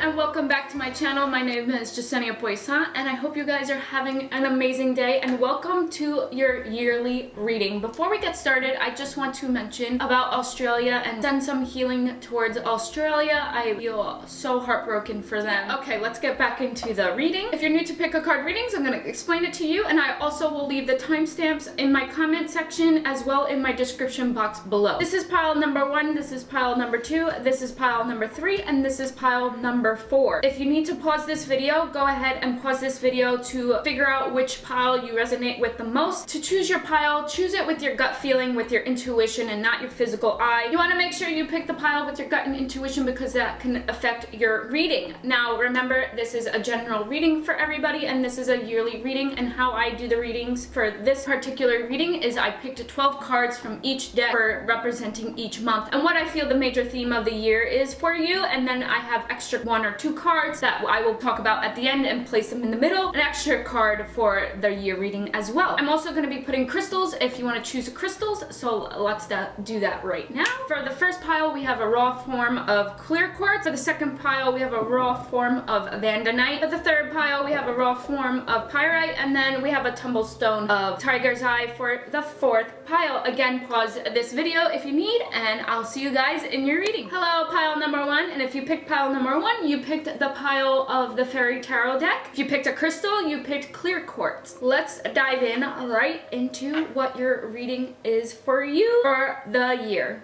and welcome back to my channel. My name is Jesenia Poissant and I hope you guys are having an amazing day, and welcome to your yearly reading. Before we get started, I just want to mention about Australia and send some healing towards Australia. I feel so heartbroken for them. Okay, let's get back into the reading. If you're new to Pick a Card readings, I'm going to explain it to you, and I also will leave the timestamps in my comment section as well in my description box below. This is pile number 1, this is pile number 2, this is pile number 3, and this is pile number 4. If you need to pause this video, go ahead and pause this video to figure out which pile you resonate with the most. To choose your pile, choose it with your gut feeling, with your intuition, and not your physical eye. You want to make sure you pick the pile with your gut and intuition because that can affect your reading. Now remember, this is a general reading for everybody, and this is a yearly reading, and how I do the readings for this particular reading is I picked 12 cards from each deck for representing each month and what I feel the major theme of the year is for you, and then I have extra 1 or 2 cards that I will talk about at the end and place them in the middle, an extra card for the year reading as well. I'm also going to be putting crystals if you want to choose crystals, so let's do that right now. For the first pile, we have a raw form of clear quartz. For the second pile, we have a raw form of vandanite. For the third pile, we have a raw form of pyrite, and then we have a tumblestone of tiger's eye for the fourth pile. Again, pause this video if you need, and I'll see you guys in your reading. Hello, pile number 1, and if you picked pile number 1, you picked the pile of the Fairy Tarot deck. If you picked a crystal, you picked clear quartz. Let's dive in right into what your reading is for you for the year.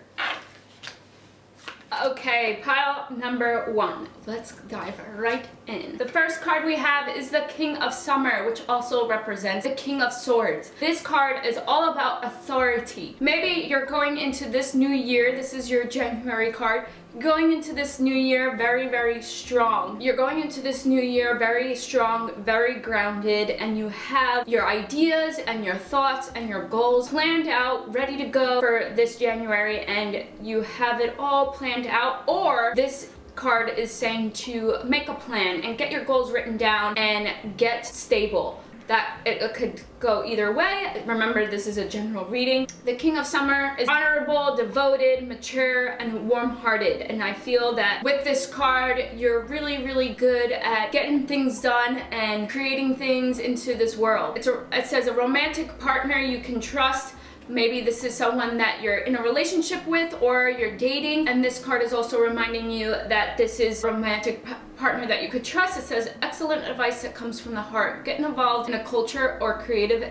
Okay, pile number 1. Let's dive right in. The first card we have is the King of Summer, which also represents the King of Swords. This card is all about authority. Maybe you're going into this new year, this is your January card, going into this new year very, very strong. You're going into this new year very strong, very grounded, and you have your ideas and your thoughts and your goals planned out, ready to go for this January, and you have it all planned out. Or this card is saying to make a plan and get your goals written down and get stable. That it could go either way. Remember, this is a general reading. The King of Summer is honorable, devoted, mature, and warm-hearted. And I feel that with this card, you're really, really good at getting things done and creating things into this world. It says a romantic partner you can trust. Maybe this is someone that you're in a relationship with or you're dating, and this card is also reminding you that this is a romantic partner that you could trust. It says excellent advice that comes from the heart. Get involved in a culture or creative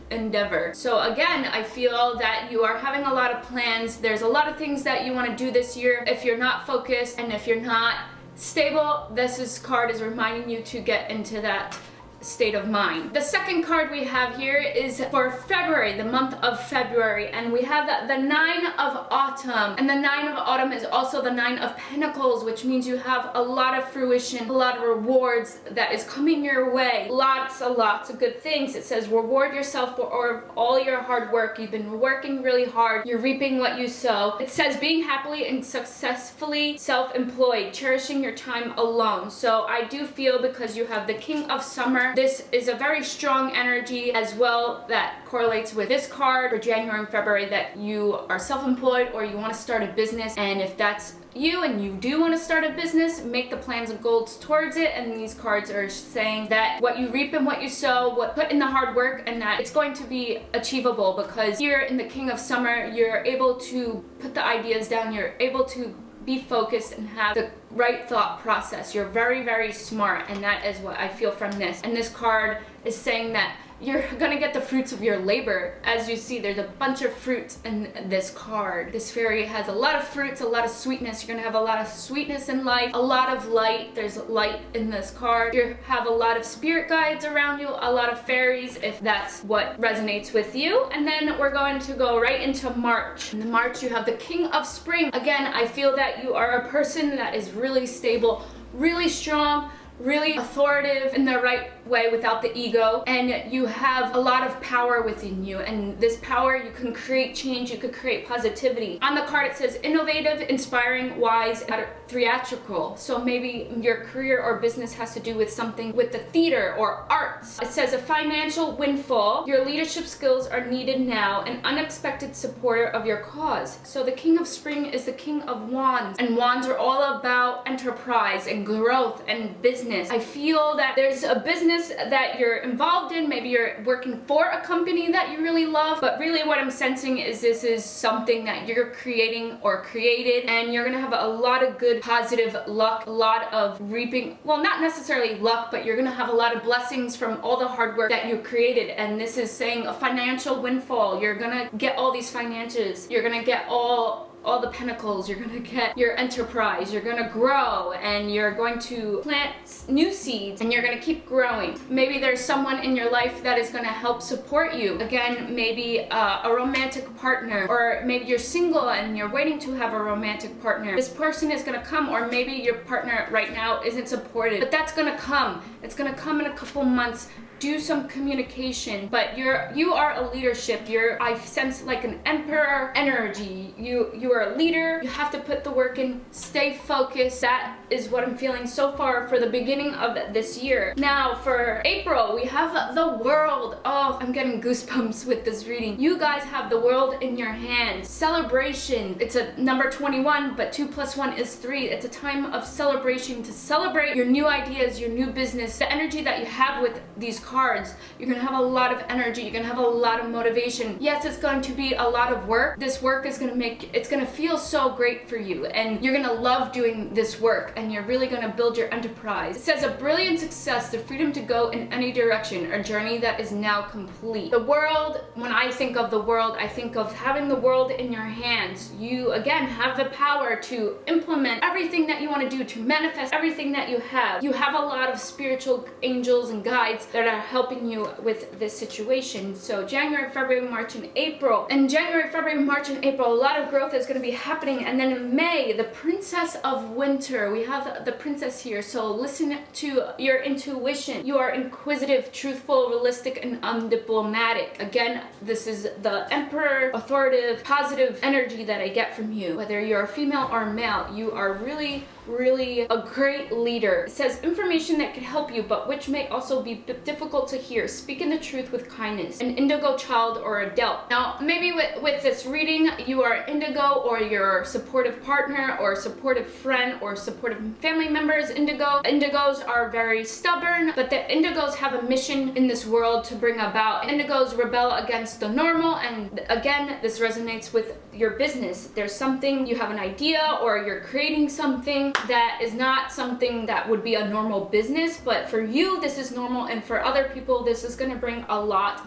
endeavor. So again, I feel that you are having a lot of plans. There's a lot of things that you want to do this year. If you're not focused and if you're not stable, this card is reminding you to get into that state of mind. The second card we have here is for February, the month of February, and we have the 9 of Autumn, and the 9 of Autumn is also the 9 of Pentacles, which means you have a lot of fruition, a lot of rewards that is coming your way, lots of good things. It says reward yourself for all your hard work. You've been working really hard, you're reaping what you sow. It says being happily and successfully self-employed, cherishing your time alone. So I do feel, because you have the King of Summer, this is a very strong energy as well that correlates with this card for January and February, that you are self-employed or you want to start a business. And if that's you and you do want to start a business, make the plans and goals towards it. And these cards are saying that what you reap and what you sow, put in the hard work, and that it's going to be achievable, because here in the King of Summer, you're able to put the ideas down, you're able to be focused and have the right thought process. You're very, very smart, and that is what I feel from this. And this card is saying that you're gonna get the fruits of your labor. As you see, there's a bunch of fruits in this card. This fairy has a lot of fruits, a lot of sweetness. You're gonna have a lot of sweetness in life, a lot of light. There's light in this card. You have a lot of spirit guides around you, a lot of fairies, if that's what resonates with you. And then we're going to go right into March. In March, you have the King of Spring. Again, I feel that you are a person that is really stable, really strong, really authoritative, in the right way without the ego, and you have a lot of power within you, and this power, you can create change, you could create positivity. On the card it says innovative, inspiring, wise, theatrical. So maybe your career or business has to do with something with the theater or arts. It says a financial windfall. Your leadership skills are needed now, an unexpected supporter of your cause. So the King of Spring is the King of Wands, and wands are all about enterprise and growth and business. I feel that there's a business that you're involved in. Maybe you're working for a company that you really love, but really what I'm sensing is this is something that you're creating or created, and you're gonna have a lot of good positive luck, a lot of reaping, well, not necessarily luck, but you're gonna have a lot of blessings from all the hard work that you created. And this is saying a financial windfall. You're gonna get all these finances, you're gonna get all the pentacles, you're gonna get your enterprise, you're gonna grow, and you're going to plant new seeds, and you're gonna keep growing. Maybe there's someone in your life that is gonna help support you. Again, maybe a romantic partner, or maybe you're single and you're waiting to have a romantic partner. This person is gonna come, or maybe your partner right now isn't supported, but that's gonna come. It's gonna come in a couple months. Do some communication, but you are a leadership. I sense like an emperor energy. You are a leader. You have to put the work in, stay focused. That is what I'm feeling so far for the beginning of this year. Now for April, we have the world. Oh, I'm getting goosebumps with this reading. You guys have the world in your hands. Celebration. It's a number 21, but 2 + 1 is 3. It's a time of celebration, to celebrate your new ideas, your new business, the energy that you have with these cards. You're gonna have a lot of energy, you're gonna have a lot of motivation. Yes, it's going to be a lot of work. This work is gonna it's gonna feel so great for you, and you're gonna love doing this work, and you're really gonna build your enterprise. It says a brilliant success, the freedom to go in any direction, a journey that is now complete. The world, when I think of the world, I think of having the world in your hands. You again have the power to implement everything that you want to do, to manifest everything that you have. You have a lot of spiritual angels and guides that are helping you with this situation. So January, February, March, and April. In January, February, March, and April, a lot of growth is going to be happening. And then in May, the Princess of Winter. We have the princess here. So listen to your intuition. You are inquisitive, truthful, realistic, and undiplomatic. Again, this is the emperor, authoritative, positive energy that I get from you. Whether you're a female or a male, you are really a great leader. It says information that could help you, but which may also be difficult to hear. Speaking the truth with kindness. An indigo child or adult. Now, maybe with this reading, you are indigo, or your supportive partner or supportive friend or supportive family members indigo. Indigos are very stubborn, but the indigos have a mission in this world to bring about. Indigos rebel against the normal, and again, this resonates with your business. There's something, you have an idea, or you're creating something that is not something that would be a normal business, but for you this is normal, and for other people this is going to bring a lot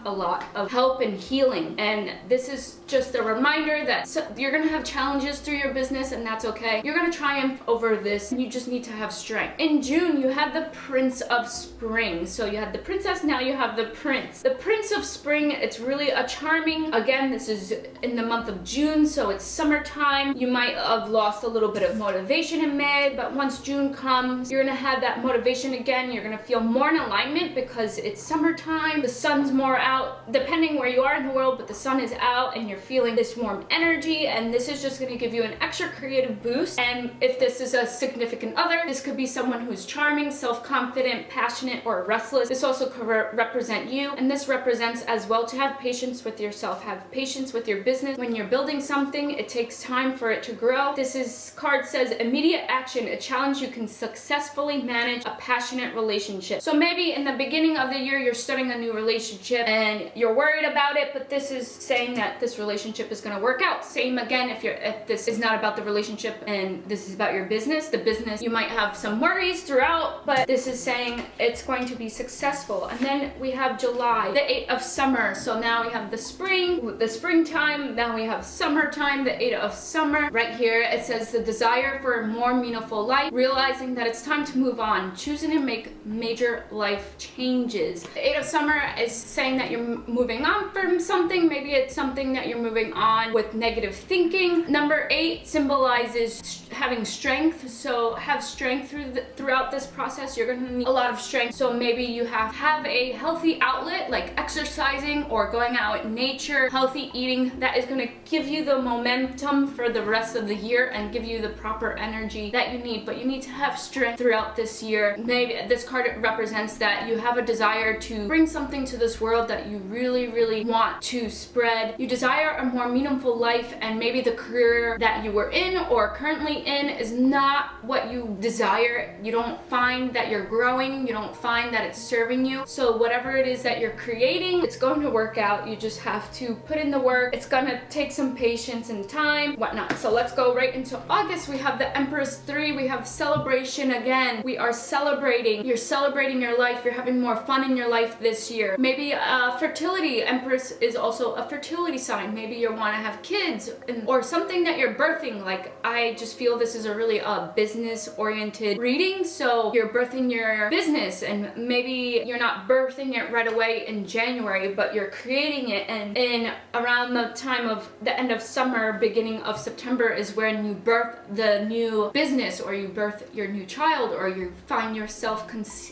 of help and healing. And this is just a reminder that you're going to have challenges through your business, and that's okay. You're going to triumph over this, and you just need to have strength. In June, you had the Prince of Spring. So you had the princess, now you have the prince. The Prince of Spring, it's really a charming, again, this is in the month of June, so it's summertime. You might have lost a little bit of motivation in May, but once June comes, you're gonna have that motivation again. You're gonna feel more in alignment because it's summertime, the sun's more out, depending where you are in the world, but the sun is out, and you're feeling this warm energy, and this is just gonna give you an extra creative boost. And if this is a significant other, this could be someone who's charming, self-confident, passionate, or restless. This also could represent you, and this represents as well to have patience with yourself, have patience with your business. When you're building something, it takes time for it to grow. This card says immediate action, a challenge you can successfully manage, a passionate relationship. So maybe in the beginning of the year you're starting a new relationship and you're worried about it, but this is saying that this relationship is going to work out. Same again if this is not about the relationship and this is about your business. The business, you might have some worries throughout, but this is saying it's going to be successful. And then we have July, the 8 of summer. So now we have the springtime, now we have summertime, the 8 of summer. Right here it says the desire for a more meaningful life, realizing that it's time to move on, choosing to make major life changes. changes. The Eight of Summer is saying that you're moving on from something. Maybe it's something that you're moving on with negative thinking. Number 8 symbolizes having strength. So have strength throughout this process. You're going to need a lot of strength. So maybe you have a healthy outlet like exercising or going out in nature, healthy eating, that is going to give you the momentum for the rest of the year and give you the proper energy that you need. But you need to have strength throughout this year. Maybe this card represents that you have a desire to bring something to this world that you really want to spread. You desire a more meaningful life, and maybe the career that you were in or currently in is not what you desire. You don't find that you're growing. You don't find that it's serving you. So whatever it is that you're creating, it's going to work out. You just have to put in the work. It's gonna take some patience and time, whatnot. So let's go right into August. We have the Empress 3. We have celebration again. We are celebrating. You're celebrating your life. You're having more fun in your life this year. Maybe fertility. Empress is also a fertility sign. Maybe you want to have kids or something that you're birthing. Like, I just feel this is a really business oriented reading. So you're birthing your business, and maybe you're not birthing it right away in January, but you're creating it, and in around the time of the end of summer, beginning of September is when you birth the new business, or you birth your new child, or you find yourself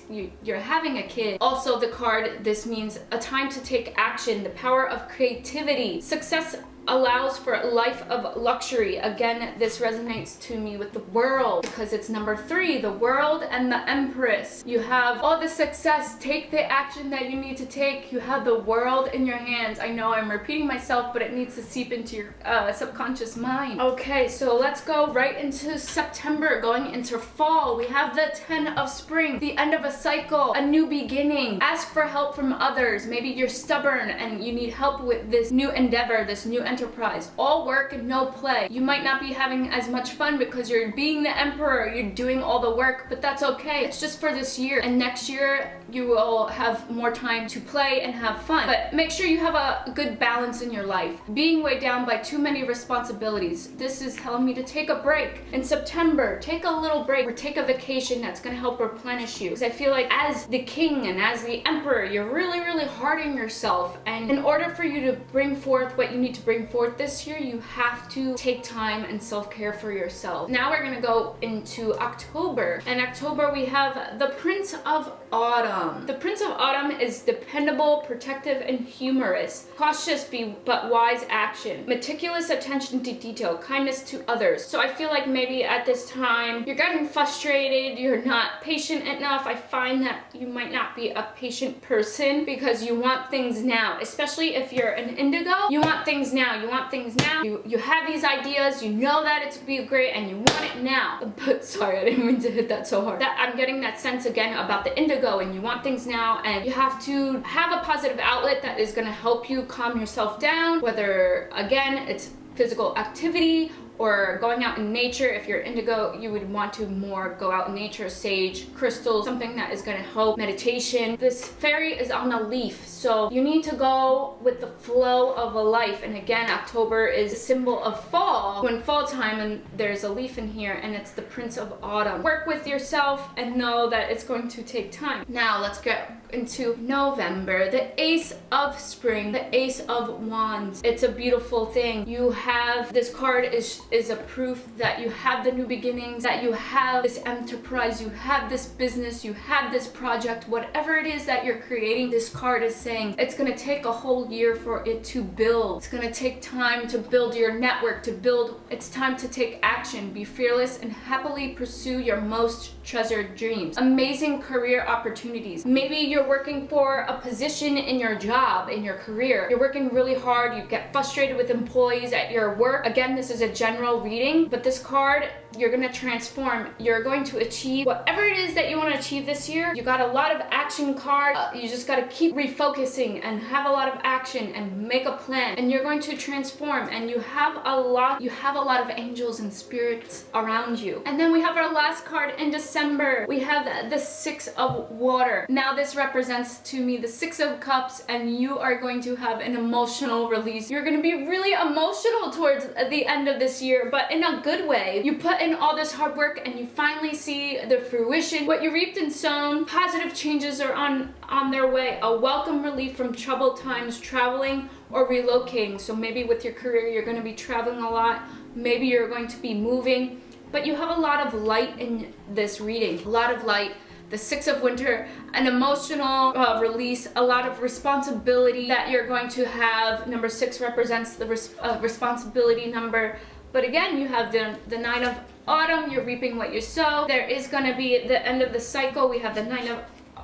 you're having a kid. Also, the card, this means a time to take action, the power of creativity. Success allows for a life of luxury. Again, this resonates to me with the World because it's number 3, the World and the Empress. You have all the success. Take the action that you need to take. You have the world in your hands. I know I'm repeating myself, but it needs to seep into your subconscious mind. Okay, so let's go right into September, going into fall. We have the 10 of Spring, the end of a cycle, a new beginning. Ask for help from others. Maybe you're stubborn and you need help with this new endeavor, this new enterprise. All work and no play. You might not be having as much fun because you're being the emperor, you're doing all the work, but that's okay. It's just for this year, and next year you will have more time to play and have fun. But make sure you have a good balance in your life. Being weighed down by too many responsibilities. This is telling me to take a break. In September, take a little break or take a vacation that's going to help replenish you. Because I feel like as the king and as the emperor, you're really hard on yourself, and in order for you to bring forth what you need to bring forth this year, you have to take time and self-care for yourself. Now we're gonna go into October. In October, we have the Prince of Autumn. The Prince of Autumn is dependable, protective, and humorous. Cautious but wise action. Meticulous attention to detail. Kindness to others. So I feel like maybe at this time, you're getting frustrated, you're not patient enough. I find that you might not be a patient person because you want things now. Especially if you're an indigo, you want things now. You want things now. You have these ideas, you know that it's be great, and you want it now. But sorry, I didn't mean to hit that so hard. I'm getting that sense again about the indigo, and you want things now, and you have to have a positive outlet that is going to help you calm yourself down, whether again it's physical activity or going out in nature. If you're indigo, you would want to more go out in nature, sage, crystals, something that is going to help meditation. This fairy is on a leaf, so you need to go with the flow of a life. And again, October is a symbol of fall, when fall time, and there's a leaf in here, and it's the Prince of Autumn. Work with yourself and know that it's going to take time. Now let's get into November. The Ace of Spring, the Ace of Wands. It's a beautiful thing. You have this card is a proof that you have the new beginnings, that you have this enterprise, you have this business, you have this project, whatever it is that you're creating. This card is saying it's going to take a whole year for it to build. It's going to take time to build your network, to build. It's time to take action. Be fearless and happily pursue your most treasured dreams. Amazing career opportunities. Maybe you're working for a position in your job, in your career. You're working really hard. You get frustrated with employees at your work. Again, this is a general reading, but this card, you're going to transform. You're going to achieve whatever it is that you want to achieve this year. You got a lot of action card. You just got to keep refocusing and have a lot of action and make a plan, and you're going to transform, and you have a lot of angels and spirits around you. And then we have our last card in December. We have the Six of Water. Now this represents to me the Six of Cups, and you are going to have an emotional release. You're going to be really emotional towards the end of this year. year, but in a good way. You put in all this hard work and you finally see the fruition. What you reaped and sown, positive changes are on their way. A welcome relief from troubled times, traveling or relocating. So maybe with your career, you're going to be traveling a lot. Maybe you're going to be moving, but you have a lot of light in this reading. A lot of light. The Six of Winter, an emotional release, a lot of responsibility that you're going to have. Number 6 represents the responsibility number. But again, you have the Nine of Autumn. You're reaping what you sow. There is going to be the end of the cycle. We have the Nine of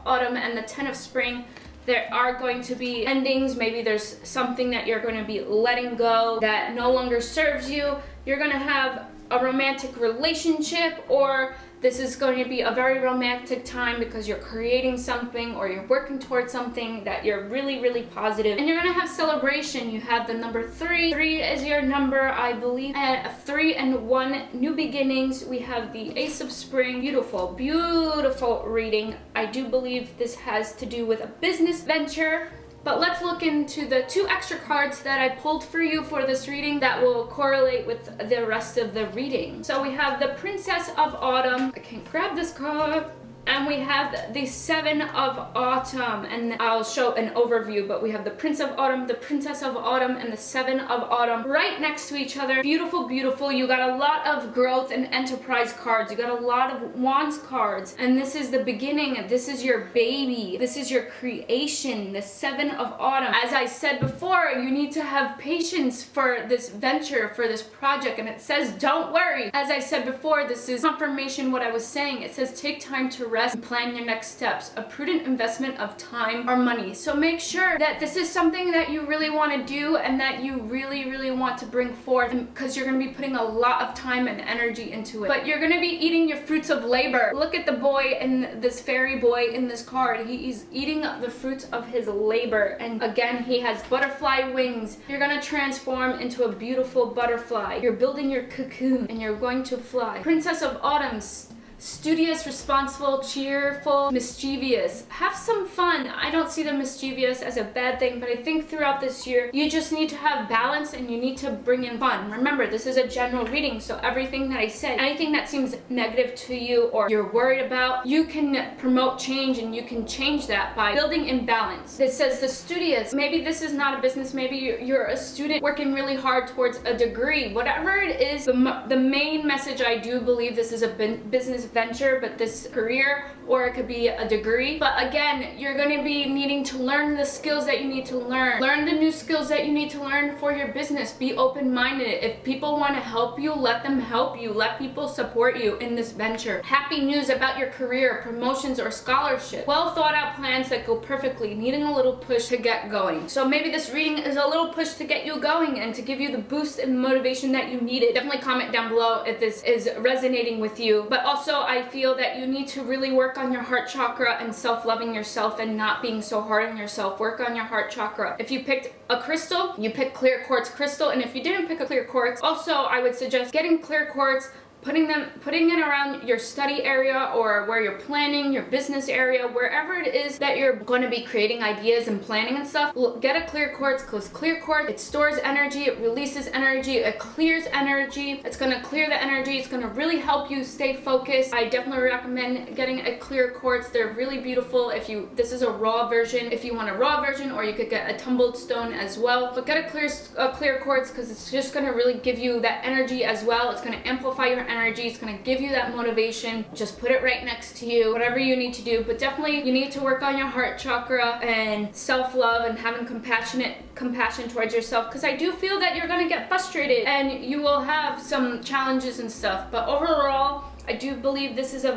Autumn and the 10 of Spring. There are going to be endings. Maybe there's something that you're going to be letting go that no longer serves you. You're going to have a romantic relationship, or this is going to be a very romantic time because you're creating something or you're working towards something that you're really, really positive. And you're going to have celebration. You have the number 3. 3 is your number, I believe. And 3 and 1, new beginnings. We have the Ace of Spring. Beautiful, beautiful reading. I do believe this has to do with a business venture. But let's look into the 2 extra cards that I pulled for you for this reading that will correlate with the rest of the reading. So we have the Princess of Autumn. I can't grab this card. And we have the 7 of Autumn, and I'll show an overview, but we have the Prince of Autumn, the Princess of Autumn, and the 7 of Autumn right next to each other. Beautiful, beautiful. You got a lot of growth and enterprise cards. You got a lot of Wands cards, and this is the beginning. This is your baby. This is your creation, the 7 of Autumn. As I said before, you need to have patience for this venture, for this project, and it says, don't worry. As I said before, this is confirmation what I was saying. It says, take time to rest and plan your next steps, a prudent investment of time or money. So make sure that this is something that you really want to do and that you really, really want to bring forth, because you're going to be putting a lot of time and energy into it. But you're going to be eating your fruits of labor. Look at the boy in this fairy boy in this card. He is eating the fruits of his labor. And again, he has butterfly wings. You're going to transform into a beautiful butterfly. You're building your cocoon and you're going to fly. Princess of Autumn. Studious, responsible, cheerful, mischievous. Have some fun. I don't see the mischievous as a bad thing, but I think throughout this year, you just need to have balance and you need to bring in fun. Remember, this is a general reading, so everything that I said, anything that seems negative to you or you're worried about, you can promote change and you can change that by building in balance. It says the studious. Maybe this is not a business. Maybe you're a student working really hard towards a degree. Whatever it is, the main message, I do believe this is a business venture, but this career, or it could be a degree. But again, you're going to be needing to learn the skills that you need to learn. Learn the new skills that you need to learn for your business. Be open-minded. If people want to help you, let them help you. Let people support you in this venture. Happy news about your career, promotions, or scholarship. Well thought out plans that go perfectly, needing a little push to get going. So maybe this reading is a little push to get you going and to give you the boost and motivation that you needed. Definitely comment down below if this is resonating with you. But also, I feel that you need to really work on your heart chakra and self-loving yourself and not being so hard on yourself. Work on your heart chakra. If you picked a crystal, you pick clear quartz crystal. And if you didn't pick a clear quartz, also I would suggest getting clear quartz, putting it around your study area or where you're planning, your business area, wherever it is that you're going to be creating ideas and planning and stuff. Get a clear quartz, because clear quartz, it stores energy, it releases energy, it clears energy. It's going to clear the energy. It's going to really help you stay focused. I definitely recommend getting a clear quartz. They're really beautiful. This is a raw version, if you want a raw version, or you could get a tumbled stone as well. But get a clear quartz, because it's just going to really give you that energy as well. It's going to amplify your energy. It's going to give you that motivation. Just put it right next to you, whatever you need to do. But definitely you need to work on your heart chakra and self-love and having compassion towards yourself, because I do feel that you're going to get frustrated and you will have some challenges and stuff. But overall, I do believe this is a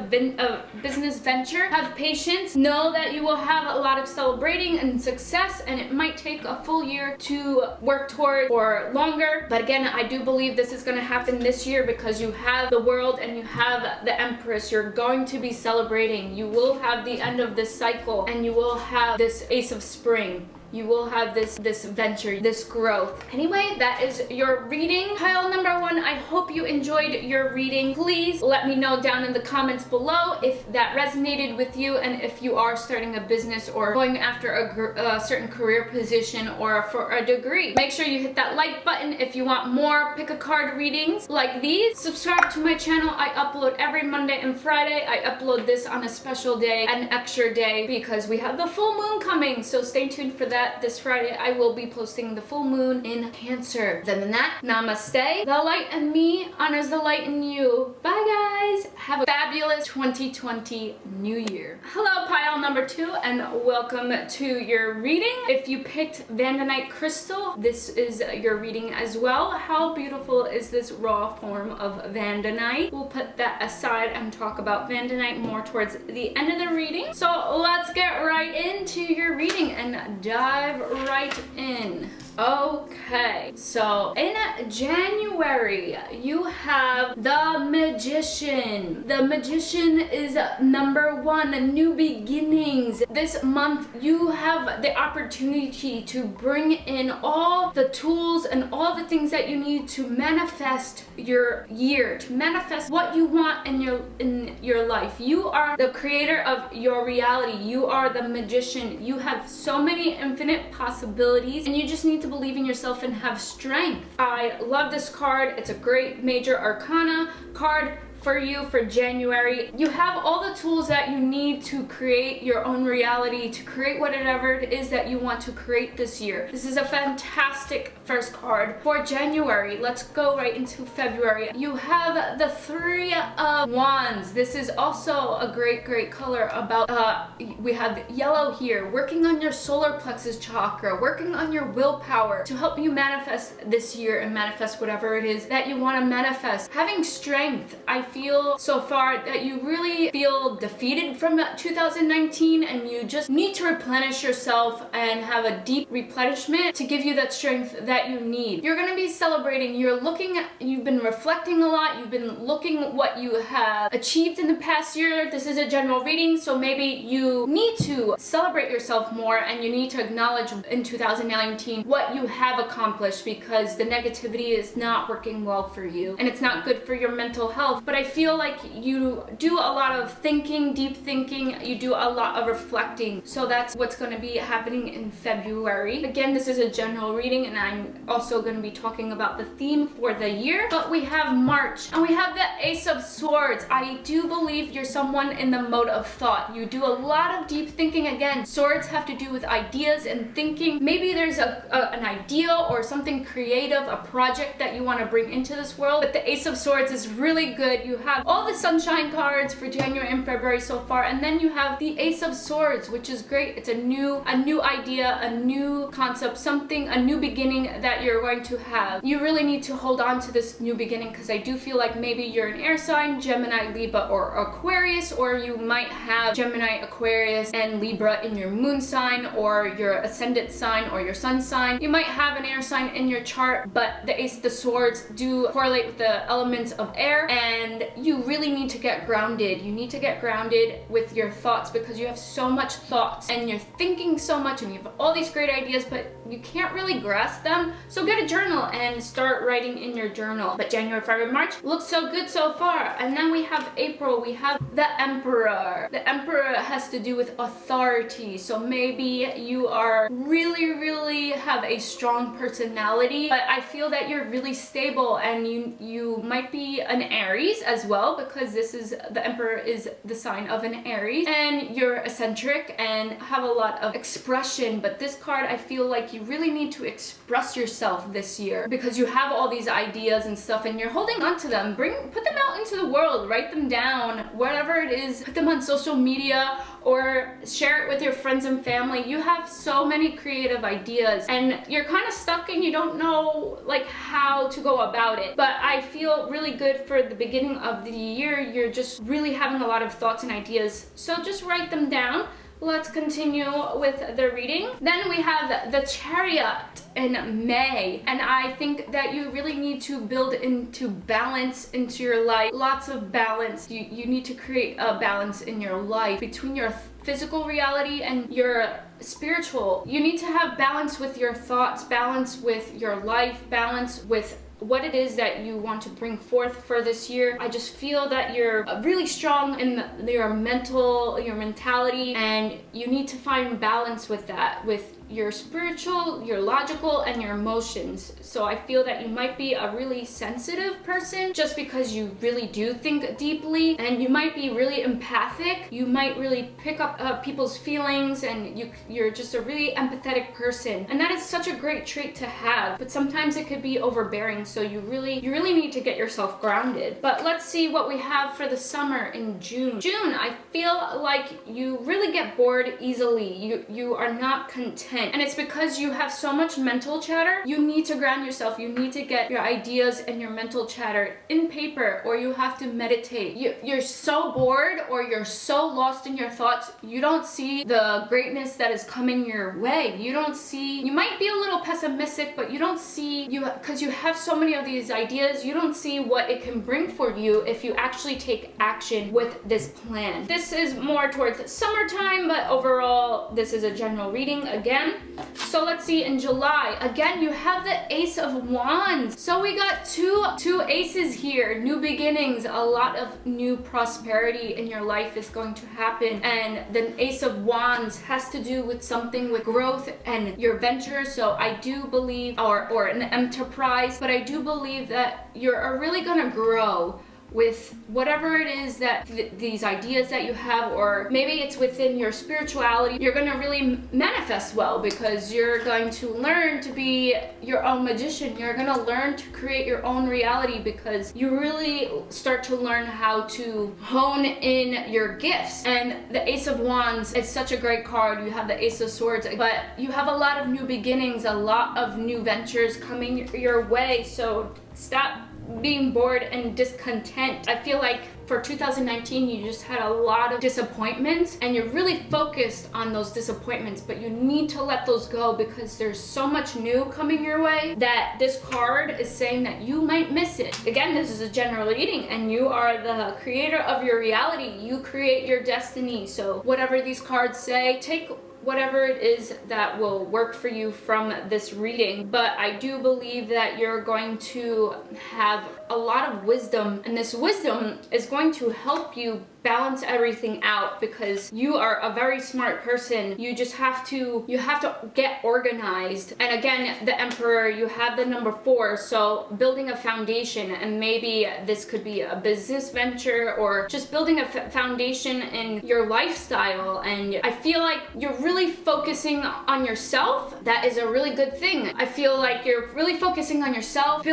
business venture. Have patience. Know that you will have a lot of celebrating and success, and it might take a full year to work toward or longer. But again, I do believe this is going to happen this year because you have the world and you have the Empress. You're going to be celebrating. You will have the end of this cycle, and you will have this Ace of Spring. You will have this venture, this growth. Anyway, that is your reading. Pile number 1. I hope you enjoyed enjoyed your reading, please let me know down in the comments below if that resonated with you, and if you are starting a business or going after a certain career position or for a degree. Make sure you hit that like button if you want more pick a card readings like these. Subscribe to my channel. I upload every Monday and Friday. I upload this on a special day, an extra day, because we have the full moon coming, so stay tuned for that. This Friday I will be posting the full moon in Cancer. Other than that, namaste. The light in me honors the light in you. Bye guys. Have a fabulous 2020 New Year. Hello pile number 2 and welcome to your reading. If you picked Vandanite Crystal, this is your reading as well. How beautiful is this raw form of Vandanite? We'll put that aside and talk about Vandanite more towards the end of the reading. So let's get right into your reading and dive right in. Okay, so in January, you have the Magician. The Magician is number 1, new beginnings. This month, you have the opportunity to bring in all the tools and all the things that you need to manifest your year, to manifest what you want in your life. You are the creator of your reality. You are the magician. You have so many infinite possibilities, and you just need to believe in yourself and have strength. I love this card. It's a great major arcana card for you for January. You have all the tools that you need to create your own reality, to create whatever it is that you want to create this year. This is a fantastic first card for January. Let's go right into February. You have the 3 of Wands. This is also a great color about we have yellow here, working on your solar plexus chakra, working on your willpower to help you manifest this year and manifest whatever it is that you want to manifest. Having strength. I feel so far that you really feel defeated from 2019, and you just need to replenish yourself and have a deep replenishment to give you that strength that you need. You're going to be celebrating. You've been reflecting a lot. You've been looking what you have achieved in the past year. This is a general reading, so maybe you need to celebrate yourself more, and you need to acknowledge in 2019 what you have accomplished, because the negativity is not working well for you and it's not good for your mental health. But I feel like you do a lot of thinking, deep thinking, you do a lot of reflecting. So that's what's going to be happening in February. Again, this is a general reading, and I'm also going to be talking about the theme for the year. But we have March, and we have the Ace of Swords. I do believe you're someone in the mode of thought. You do a lot of deep thinking. Again, swords have to do with ideas and thinking. Maybe there's an idea or something creative, a project that you want to bring into this world. But the Ace of Swords is really good. You have all the sunshine cards for January and February so far, and then you have the Ace of Swords, which is great. It's a new idea, a new concept, a new beginning that you're going to have. You really need to hold on to this new beginning, because I do feel like maybe you're an air sign, Gemini, Libra, or Aquarius, or you might have Gemini, Aquarius, and Libra in your moon sign, or your ascendant sign, or your sun sign. You might have an air sign in your chart, but the Ace of the Swords do correlate with the elements of air, and you really need to get grounded. You need to get grounded with your thoughts, because you have so much thoughts and you're thinking so much and you have all these great ideas, but you can't really grasp them. So get a journal and start writing in your journal. But January, February, March looks so good so far. And then we have April. We have the Emperor. The Emperor has to do with authority. So maybe you are really have a strong personality, but I feel that you're really stable, and you might be an Aries as well, because the Emperor is the sign of an Aries, and you're eccentric and have a lot of expression. But this card, I feel like you really need to express yourself this year, because you have all these ideas and stuff and you're holding on to them. Put them out into the world, write them down, whatever it is, put them on social media or share it with your friends and family. You have so many creative ideas and you're kind of stuck and you don't know like how to go about it. But I feel really good for the beginning of the year. You're just really having a lot of thoughts and ideas, so just write them down. Let's continue with the reading. Then we have the Chariot in May, and I think that you really need to build into balance into your life. Lots of balance. You need to create a balance in your life between your physical reality and your spiritual. You need to have balance with your thoughts, balance with your life, balance with what it is that you want to bring forth for this year. I just feel that you're really strong in your mentality, and you need to find balance with that, with your spiritual, your logical, and your emotions. So I feel that you might be a really sensitive person just because you really do think deeply, and you might be really empathic. You might really pick up people's feelings, and you're just a really empathetic person, and that is such a great trait to have, but sometimes it could be overbearing, so you really need to get yourself grounded. But let's see what we have for the summer in June. June, I feel like you really get bored easily. You are not content, and it's because you have so much mental chatter. You need to ground yourself. You need to get your ideas and your mental chatter in paper, or you have to meditate. You're so bored, or you're so lost in your thoughts, you don't see the greatness that is coming your way. You might be a little pessimistic, but you don't see, because you have so many of these ideas, you don't see what it can bring for you if you actually take action with this plan. This is more towards summertime, but overall, this is a general reading again. So let's see, in July, again, you have the Ace of Wands. So we got two aces here, new beginnings, a lot of new prosperity in your life is going to happen. And the Ace of Wands has to do with something with growth and your venture. So I do believe, or an enterprise, but I do believe that you're really gonna grow with whatever it is that these ideas that you have, or maybe it's within your spirituality. You're going to really manifest well, because you're going to learn to be your own magician. You're going to learn to create your own reality, because you really start to learn how to hone in your gifts. And the Ace of Wands is such a great card. You have the Ace of Swords, but you have a lot of new beginnings, a lot of new ventures coming your way. So stop being bored and discontent. I feel like for 2019, you just had a lot of disappointments, and you're really focused on those disappointments, but you need to let those go, because there's so much new coming your way that this card is saying that you might miss it. Again, this is a general reading, and you are the creator of your reality. You create your destiny. So whatever these cards say, take whatever it is that will work for you from this reading. But I do believe that you're going to have a lot of wisdom, and this wisdom is going to help you balance everything out, because you are a very smart person. You have to get organized. And again, the Emperor, you have the number 4, so building a foundation, and maybe this could be a business venture, or just building a foundation in your lifestyle. And I feel like you're really focusing on yourself. That is a really good thing. I feel like you're really focusing on yourself,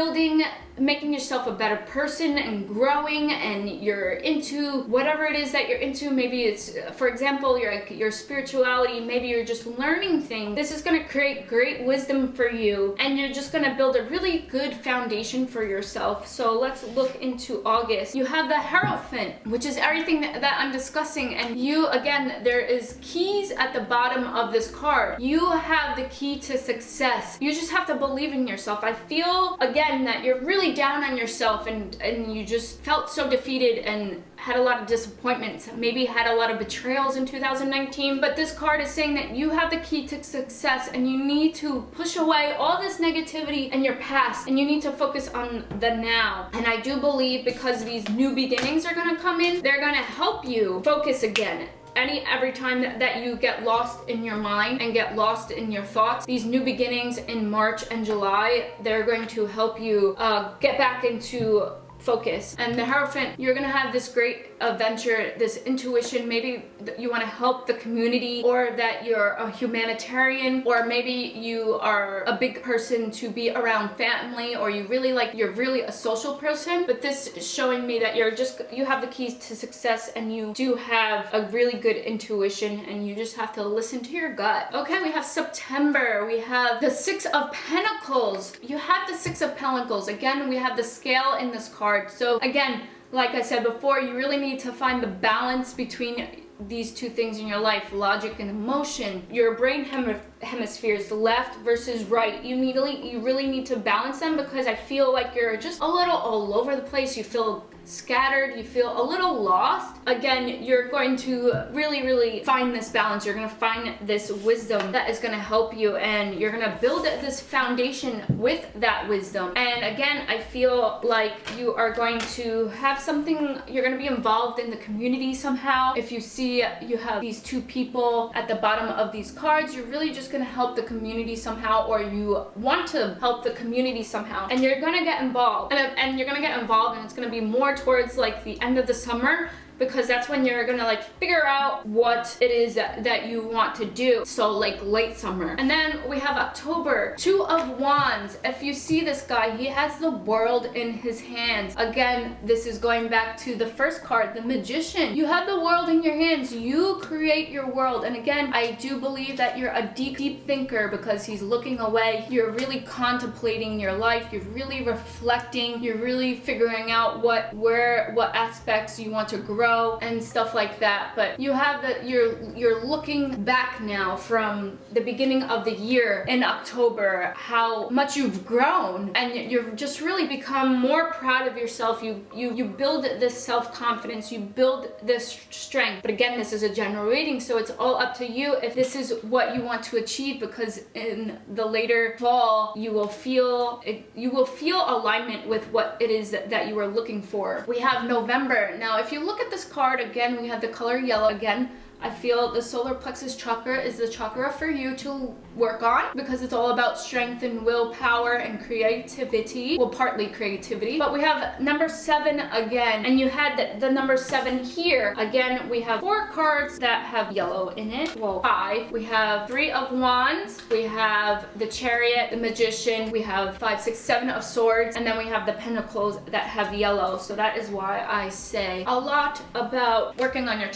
making yourself a better person and growing, and you're into whatever it is that you're into. Maybe it's, for example, your spirituality. Maybe you're just learning things. This is going to create great wisdom for you, and you're just going to build a really good foundation for yourself. So let's look into August. You have the Hierophant, which is everything that I'm discussing, and you, again, there is keys at the bottom of this card. You have the key to success. You just have to believe in yourself. I feel, again, that you're really down on yourself, and you just felt so defeated and had a lot of disappointments, maybe had a lot of betrayals in 2019. But this card is saying that you have the key to success, and you need to push away all this negativity in your past, and you need to focus on the now. And I do believe, because these new beginnings are going to come in, they're going to help you focus again. Every time that you get lost in your mind and get lost in your thoughts, these new beginnings in March and July, they're going to help you get back into focus. And the Hierophant, you're gonna have this great adventure, this intuition. Maybe you want to help the community, or that you're a humanitarian, or maybe you are a big person to be around family, or you're really a social person. But this is showing me that you have the keys to success, and you do have a really good intuition, and you just have to listen to your gut. Okay, we have September. We have the 6 of Pentacles. You have the 6 of Pentacles. Again, we have the scale in this card. So again, like I said before, you really need to find the balance between these two things in your life, logic and emotion. Your brain hemispheres, left versus right. You really need to balance them, because I feel like you're just a little all over the place. You feel scattered, you feel a little lost. Again, you're going to really find this balance. You're going to find this wisdom that is going to help you, and you're going to build this foundation with that wisdom. And again, I feel like you are going to have something, you're going to be involved in the community somehow. If you see you have these two people at the bottom of these cards, you're really just going to help the community somehow, or you want to help the community somehow, and you're going to get involved, and you're going to get involved, and it's going to be more towards like the end of the summer, because that's when you're gonna like figure out what it is that you want to do. So like late summer. And then we have October, Two of Wands. If you see this guy, he has the world in his hands. Again, this is going back to the first card, the Magician. You have the world in your hands. You create your world. And again, I do believe that you're a deep thinker, because he's looking away. You're really contemplating your life. You're really reflecting. You're really figuring out what aspects you want to grow and stuff like that. But you have you're looking back now from the beginning of the year in October, how much you've grown, and you've just really become more proud of yourself. You build this self-confidence, you build this strength. But again, this is a general reading, so it's all up to you if this is what you want to achieve, because in the later fall you will feel alignment with what it is that you are looking for. We have November. Now if you look at this card again, we have the color yellow. Again, I feel the solar plexus chakra is the chakra for you to work on, because it's all about strength and willpower and creativity. Well, partly creativity. But we have number 7 again, and you had the number 7 here. Again, we have 4 cards that have yellow in it. Well, 5. We have 3 of Wands, we have the Chariot, the Magician, we have 5, 6, 7 of Swords, and then we have the Pentacles that have yellow. So that is why I say a lot about working on your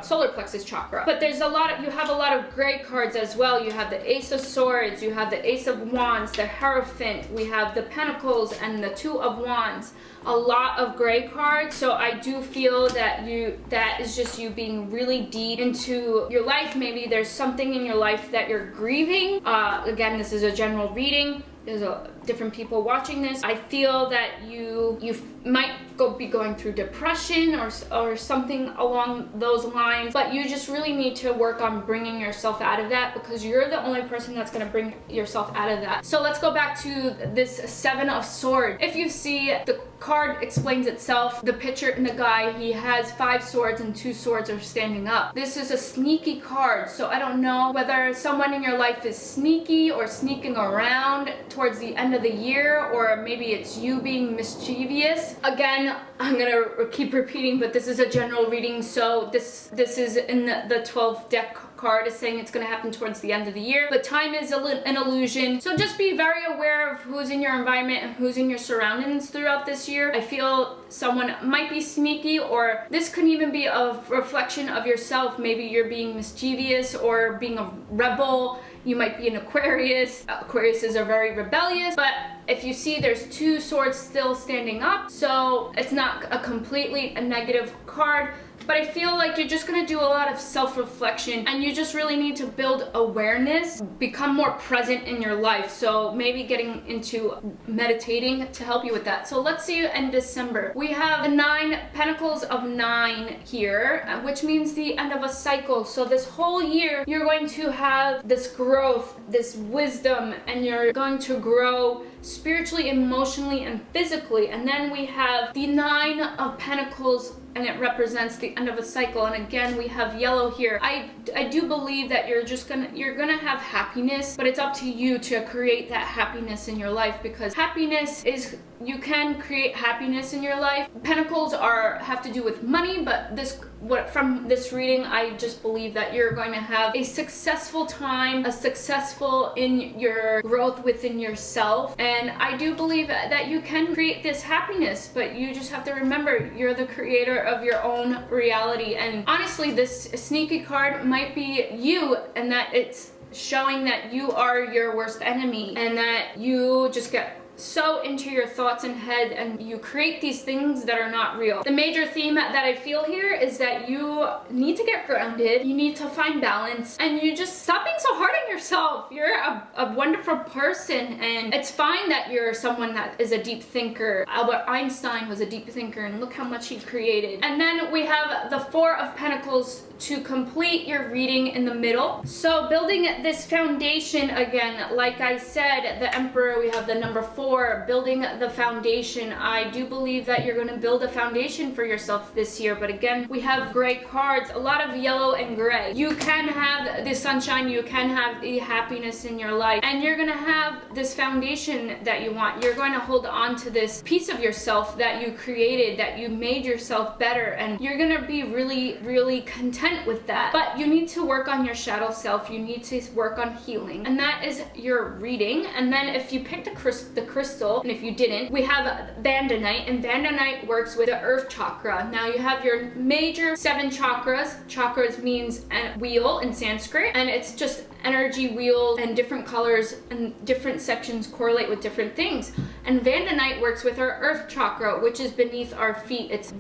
solar plexus chakra. But there's you have a lot of gray cards as well. You have the Ace of Swords, you have the Ace of Wands, the Hierophant, we have the Pentacles, and the Two of Wands. A lot of gray cards. So I do feel that that is just you being really deep into your life. Maybe there's something in your life that you're grieving. Again, this is a general reading. There's different people watching this. I feel that you might be going through depression or something along those lines, but you just really need to work on bringing yourself out of that, because you're the only person that's going to bring yourself out of that. So let's go back to this 7 of Swords. If you see, the card explains itself. The picture in the guy, he has 5 swords and 2 swords are standing up. This is a sneaky card, so I don't know whether someone in your life is sneaky or sneaking around towards the end of the year, or maybe it's you being mischievous. Again, I'm gonna keep repeating, but this is a general reading, so this is in the 12th deck card is saying it's going to happen towards the end of the year, but time is an illusion. So just be very aware of who's in your environment and who's in your surroundings throughout this year. I feel someone might be sneaky, or this could even be a reflection of yourself. Maybe you're being mischievous or being a rebel. You might be an Aquarius. Aquariuses are very rebellious, but if you see, there's 2 swords still standing up, so it's not a completely negative card. But I feel like you're just gonna do a lot of self-reflection, and you just really need to build awareness, become more present in your life. So maybe getting into meditating to help you with that. So let's see you in December. We have the 9 Pentacles of 9 here, which means the end of a cycle. So this whole year, you're going to have this growth, this wisdom, and you're going to grow spiritually, emotionally, and physically. And then we have the 9 of Pentacles, and it represents the end of a cycle. And again, we have yellow here. I do believe that you're gonna have happiness, but it's up to you to create that happiness in your life, because happiness is, you can create happiness in your life. Pentacles have to do with money, but from this reading, I just believe that you're going to have a successful time, successful in your growth within yourself. And I do believe that you can create this happiness, but you just have to remember you're the creator of your own reality. And honestly, this sneaky card might be you, and that it's showing that you are your worst enemy, and that you just get so into your thoughts and head and you create these things that are not real. The major theme that I feel here is that you need to get grounded, you need to find balance, and you just stop being so hard on yourself. You're a wonderful person, and it's fine that you're someone that is a deep thinker. Albert Einstein was a deep thinker, and look how much he created. And then we have the Four of Pentacles to complete your reading in the middle. So building this foundation again, like I said, the Emperor, we have the number 4, building the foundation. I do believe that you're going to build a foundation for yourself this year, but again, we have gray cards, a lot of yellow and gray. You can have the sunshine, you can have the happiness in your life, and you're going to have this foundation that you want. You're going to hold on to this piece of yourself that you created, that you made yourself better, and you're going to be really, really content with that. But you need to work on your shadow self. You need to work on healing, and that is your reading. And then if you picked the crystal, and if you didn't, we have Vandonite, and Vandonite works with the earth chakra. Now you have your major 7 chakras. Chakras means a wheel in Sanskrit, and it's just energy wheels, and different colors and different sections correlate with different things. And Vandonite works with our earth chakra, which is beneath our feet. It's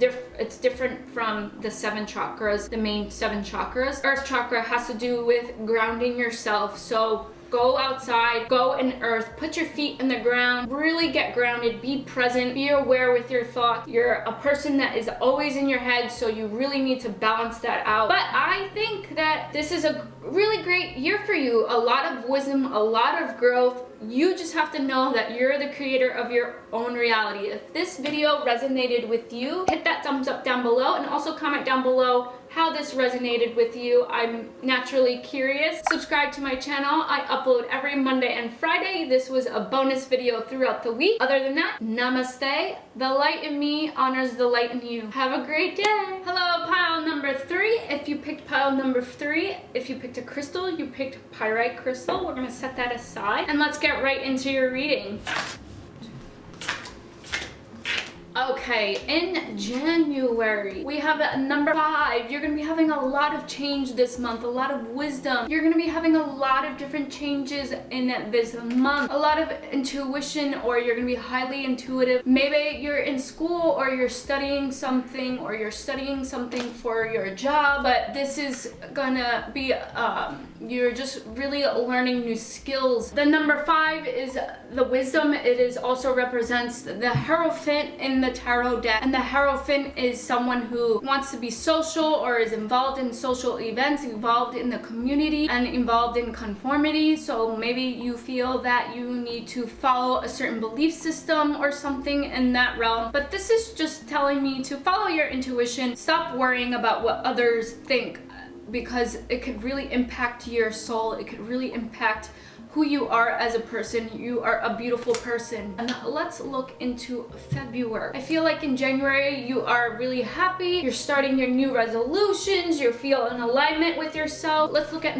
different from the 7 chakras, the main 7 chakras. Earth chakra has to do with grounding yourself. So go outside, go in earth, put your feet in the ground, really get grounded, be present, be aware with your thoughts. You're a person that is always in your head, so you really need to balance that out. But I think that this is a really great year for you. A lot of wisdom, a lot of growth. You just have to know that you're the creator of your own reality. If this video resonated with you, hit that thumbs up down below, and also comment down below how this resonated with you. I'm naturally curious. Subscribe to my channel. I upload every Monday and Friday. This was a bonus video throughout the week. Other than that, namaste. The light in me honors the light in you. Have a great day. Hello, pile number 3. If you picked pile number 3, if you picked a crystal, you picked pyrite crystal. We're gonna set that aside, and let's get right into your reading. Okay, in January, we have number 5. You're going to be having a lot of change this month, a lot of wisdom. You're going to be having a lot of different changes in this month, a lot of intuition, or you're going to be highly intuitive. Maybe you're in school, or you're studying something, or you're studying something for your job, but this is going to be, you're just really learning new skills. The number 5 is the wisdom. It is also represents the Hierophant in the tarot deck, and the Hierophant is someone who wants to be social, or is involved in social events, involved in the community, and involved in conformity. So maybe you feel that you need to follow a certain belief system or something in that realm, but this is just telling me to follow your intuition. Stop worrying about what others think, because it could really impact your soul. It could really impact who you are as a person. You are a beautiful person. And let's look into February. I feel like in January you are really happy. You're starting your new resolutions. You feel in alignment with yourself. Let's look at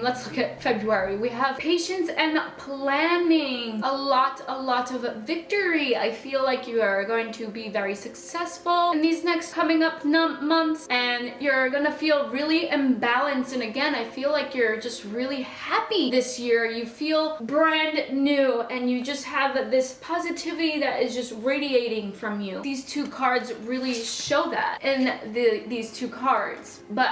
let's look at February. We have patience and planning. A lot of victory. I feel like you are going to be very successful in these next coming up months, and you're gonna feel really imbalanced. And again, I feel like you're just really happy this year. You feel brand new, and you just have this positivity that is just radiating from you. These 2 cards really show that in these 2 cards. But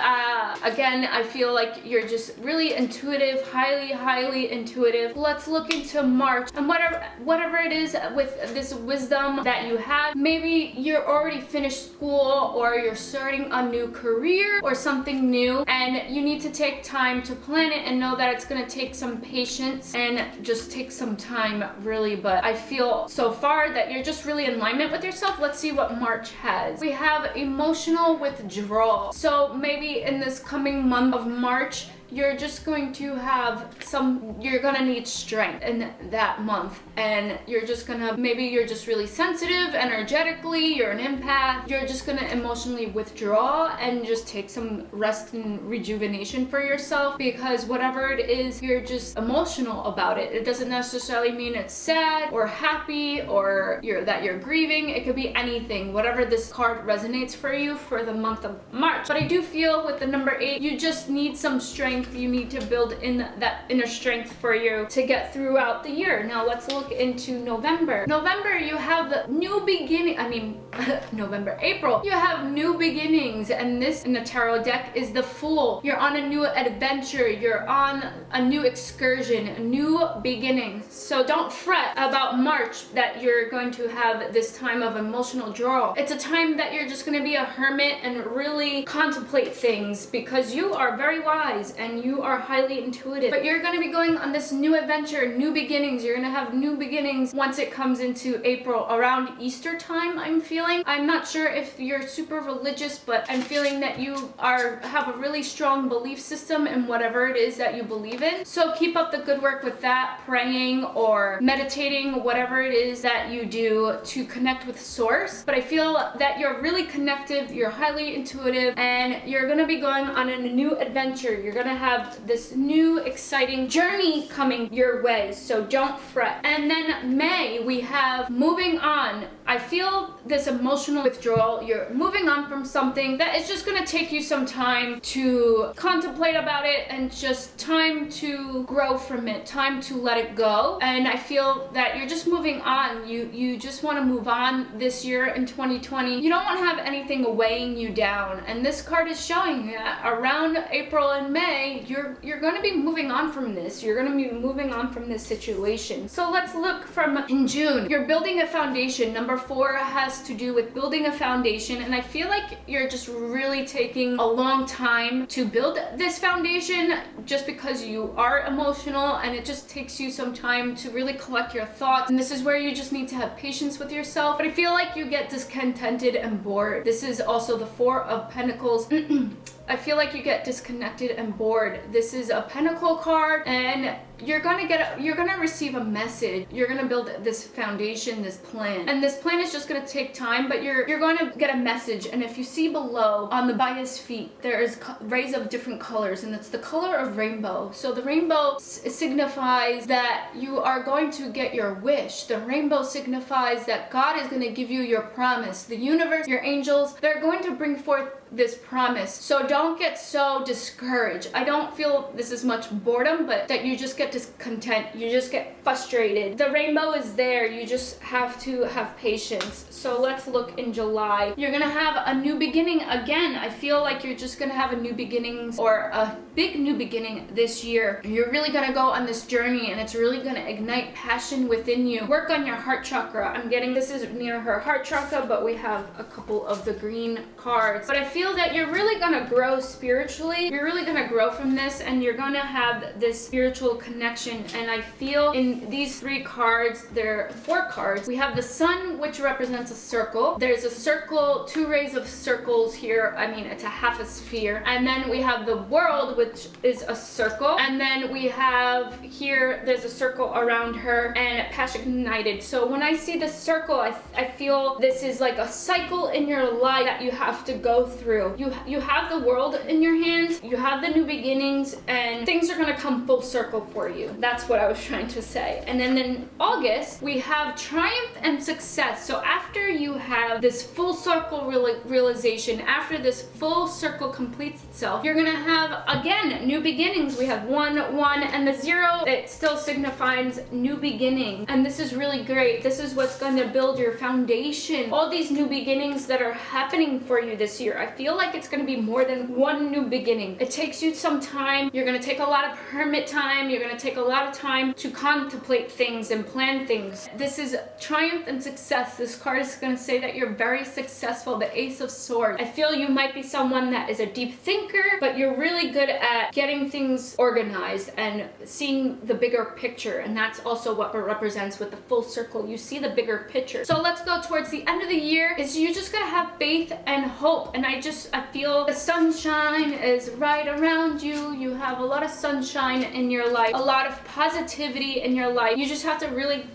again, I feel like you're just really intuitive, highly intuitive. Let's look into March, and whatever it is with this wisdom that you have. Maybe you're already finished school, or you're starting a new career or something new, and you need to take time to plan it and know that it's going to take some patience and just take some time, really. But I feel so far that you're just really in alignment with yourself. Let's see what March has. We have emotional withdrawal. So maybe in this coming month of March, you're just going to have you're gonna need strength in that month, and you're just gonna, maybe you're just really sensitive energetically, you're an empath, you're just gonna emotionally withdraw and just take some rest and rejuvenation for yourself, because whatever it is, you're just emotional about it. It doesn't necessarily mean it's sad or happy or that you're grieving. It could be anything, whatever this card resonates for you for the month of March. But I do feel with the number 8, you just need some strength strength. You need to build in that inner strength for you to get throughout the year. Now let's look into November. November, you have the new beginning. November, April, you have new beginnings, and this in the tarot deck is the Fool. You're on a new adventure. You're on a new excursion, a new beginning. So don't fret about March that you're going to have this time of emotional withdrawal. It's a time that you're just going to be a hermit and really contemplate things, because you are very wise and you are highly intuitive. But you're going to be going on this new adventure, new beginnings. You're going to have new beginnings once it comes into April, around Easter time, I'm feeling. I'm not sure if you're super religious, but I'm feeling that you have a really strong belief system in whatever it is that you believe in. So keep up the good work with that, praying or meditating, whatever it is that you do to connect with source. But I feel that you're really connected, you're highly intuitive, and you're going to be going on a new adventure. You're going to have this new exciting journey coming your way, so don't fret. And then May, we have moving on. I feel this emotional withdrawal. You're moving on from something that is just going to take you some time to contemplate about it, and just time to grow from it, time to let it go. And I feel that you're just moving on. You just want to move on this year in 2020. You don't want to have anything weighing you down, and this card is showing that around April and May, you're going to be moving on from this. You're going to be moving on from this situation. So let's look from in June. You're building a foundation. Number 4 has to do with building a foundation, and I feel like you're just really taking a long time to build this foundation, just because you are emotional, and it just takes you some time to really collect your thoughts. And this is where you just need to have patience with yourself. But I feel like you get discontented and bored. This is also the 4 of Pentacles. I feel like you get disconnected and bored. This is a Pentacle card, and you're gonna receive a message. You're gonna build this foundation, this plan, and this plan is just gonna take time, but you're going to get a message. And if you see below on the bias feet, there is rays of different colors, and it's the color of rainbow. So the rainbow signifies that you are going to get your wish. The rainbow signifies that God is going to give you your promise. The universe, your angels, they're going to bring forth this promise. So don't get so discouraged. I don't feel this is much boredom, but that you just get discontent, you just get frustrated. The rainbow is there, you just have to have patience. So let's look in July. You're gonna have a new beginning again. I feel like you're just gonna have a new beginning, or a big new beginning this year. You're really gonna go on this journey, and it's really gonna ignite passion within you. Work on your heart chakra. I'm getting this is near her heart chakra, but we have a couple of the green cards. But I feel that you're really gonna grow spiritually. You're really gonna grow from this, and you're gonna have this spiritual connection. And I feel in these 3 cards, there are 4 cards. We have the sun, which represents a circle. There's a circle, 2 rays of circles here. I mean, it's a half a sphere. And then we have the world, which is a circle. And then we have here, there's a circle around her, and passion ignited. So when I see the circle, I feel this is like a cycle in your life that you have to go through. You have the world in your hands, you have the new beginnings, and things are gonna come full circle for you. That's what I was trying to say. And then in August, we have triumph and success. So after you have this full circle realization, after this full circle completes itself, you're gonna have, again, new beginnings. We have 1, 1, and the 0, it still signifies new beginning. And this is really great. This is what's gonna build your foundation. All these new beginnings that are happening for you this year, I feel like it's gonna be more than one new beginning. It takes you some time. You're gonna take a lot of hermit time. You're gonna take a lot of time to contemplate things and plan things. This is triumph and success. This card is gonna say that you're very successful. The Ace of Swords. I feel you might be someone that is a deep thinker, but you're really good at getting things organized and seeing the bigger picture. And that's also what it represents with the full circle. You see the bigger picture. So let's go towards the end of the year. Is you just gotta have faith and hope. And I feel the sunshine is right around you. You have a lot of sunshine in your life, a lot of positivity in your life. You just have to really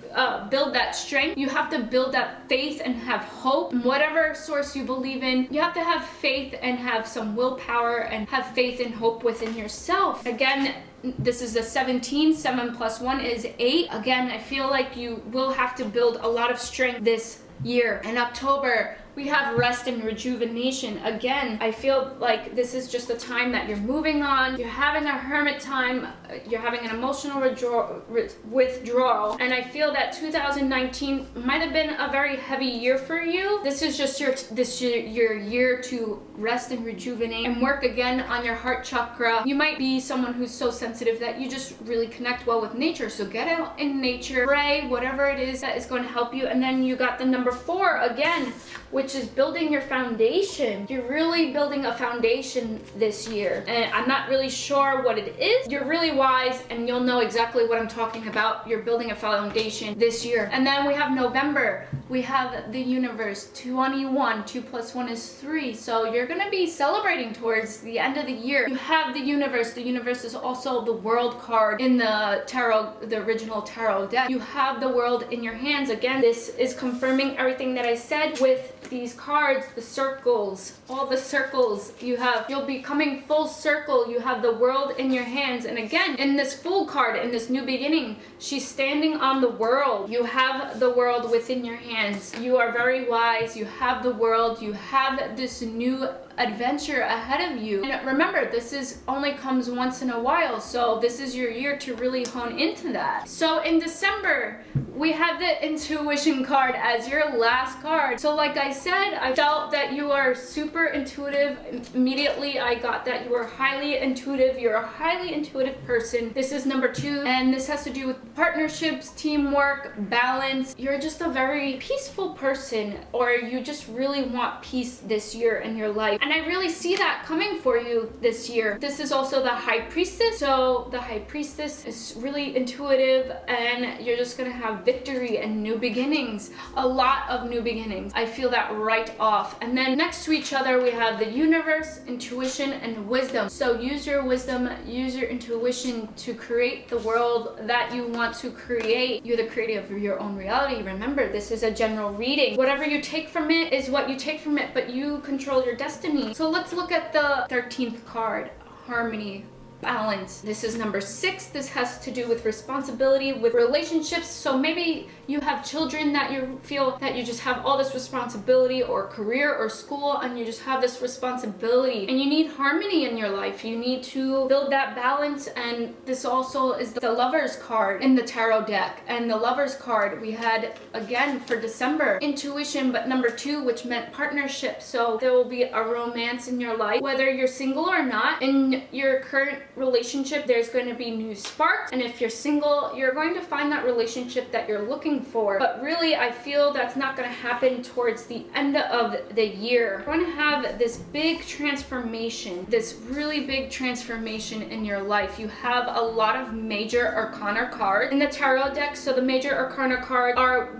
build that strength. You have to build that faith and have hope. Whatever source you believe in, you have to have faith and have some willpower and have faith and hope within yourself. Again, this is a 17, 7 plus 1 is 8. Again, I feel like you will have to build a lot of strength this year. In October, we have rest and rejuvenation. Again, I feel like this is just a time that you're moving on, you're having a hermit time, you're having an emotional withdrawal, and I feel that 2019 might have been a very heavy year for you. This is just your year to rest and rejuvenate and work again on your heart chakra. You might be someone who's so sensitive that you just really connect well with nature, so get out in nature, pray, whatever it is that is going to help you. And then you got the number 4 again, which is building your foundation. You're really building a foundation this year, and I'm not really sure what it is. You're really wise and you'll know exactly what I'm talking about. You're building a foundation this year. And then we have November. We have the universe, 21, 2 plus 1 is 3. So you're gonna be celebrating towards the end of the year. You have the universe. The universe is also the world card in the tarot, the original tarot deck. You have the world in your hands. Again, this is confirming everything that I said with these cards, the circles, all the circles you have. You'll be coming full circle. You have the world in your hands. And again, in this Fool card, in this new beginning, she's standing on the world. You have the world within your hands. You are very wise. You have the world. You have this new adventure ahead of you. And remember, this is only comes once in a while, so this is your year to really hone into that. So in December, we have the Intuition card as your last card. So like I said, I felt that you are super intuitive. Immediately I got that you are highly intuitive. You're a highly intuitive person. This is number 2, and this has to do with partnerships, teamwork, balance. You're just a very peaceful person, or you just really want peace this year in your life. And I really see that coming for you this year. This is also the High Priestess. So the High Priestess is really intuitive, and you're just gonna have victory and new beginnings. A lot of new beginnings. I feel that right off. And then next to each other, we have the universe, intuition, and wisdom. So use your wisdom, use your intuition to create the world that you want to create. You're the creator of your own reality. Remember, this is a general reading. Whatever you take from it is what you take from it, but you control your destiny. So let's look at the 13th card, harmony, balance. This is number 6. This has to do with responsibility, with relationships. So maybe you have children that you feel that you just have all this responsibility, or career or school, and you just have this responsibility, and you need harmony in your life. You need to build that balance. And this also is the Lovers card in the tarot deck. And the Lovers card we had again for December, intuition, but number 2, which meant partnership. So there will be a romance in your life, whether you're single or not. In your current relationship, there's going to be new sparks, and if you're single, you're going to find that relationship that you're looking for. But really, I feel that's not going to happen towards the end of the year. You're going to have this big transformation, this really big transformation in your life. You have a lot of major arcana cards in the tarot deck. So the major arcana cards are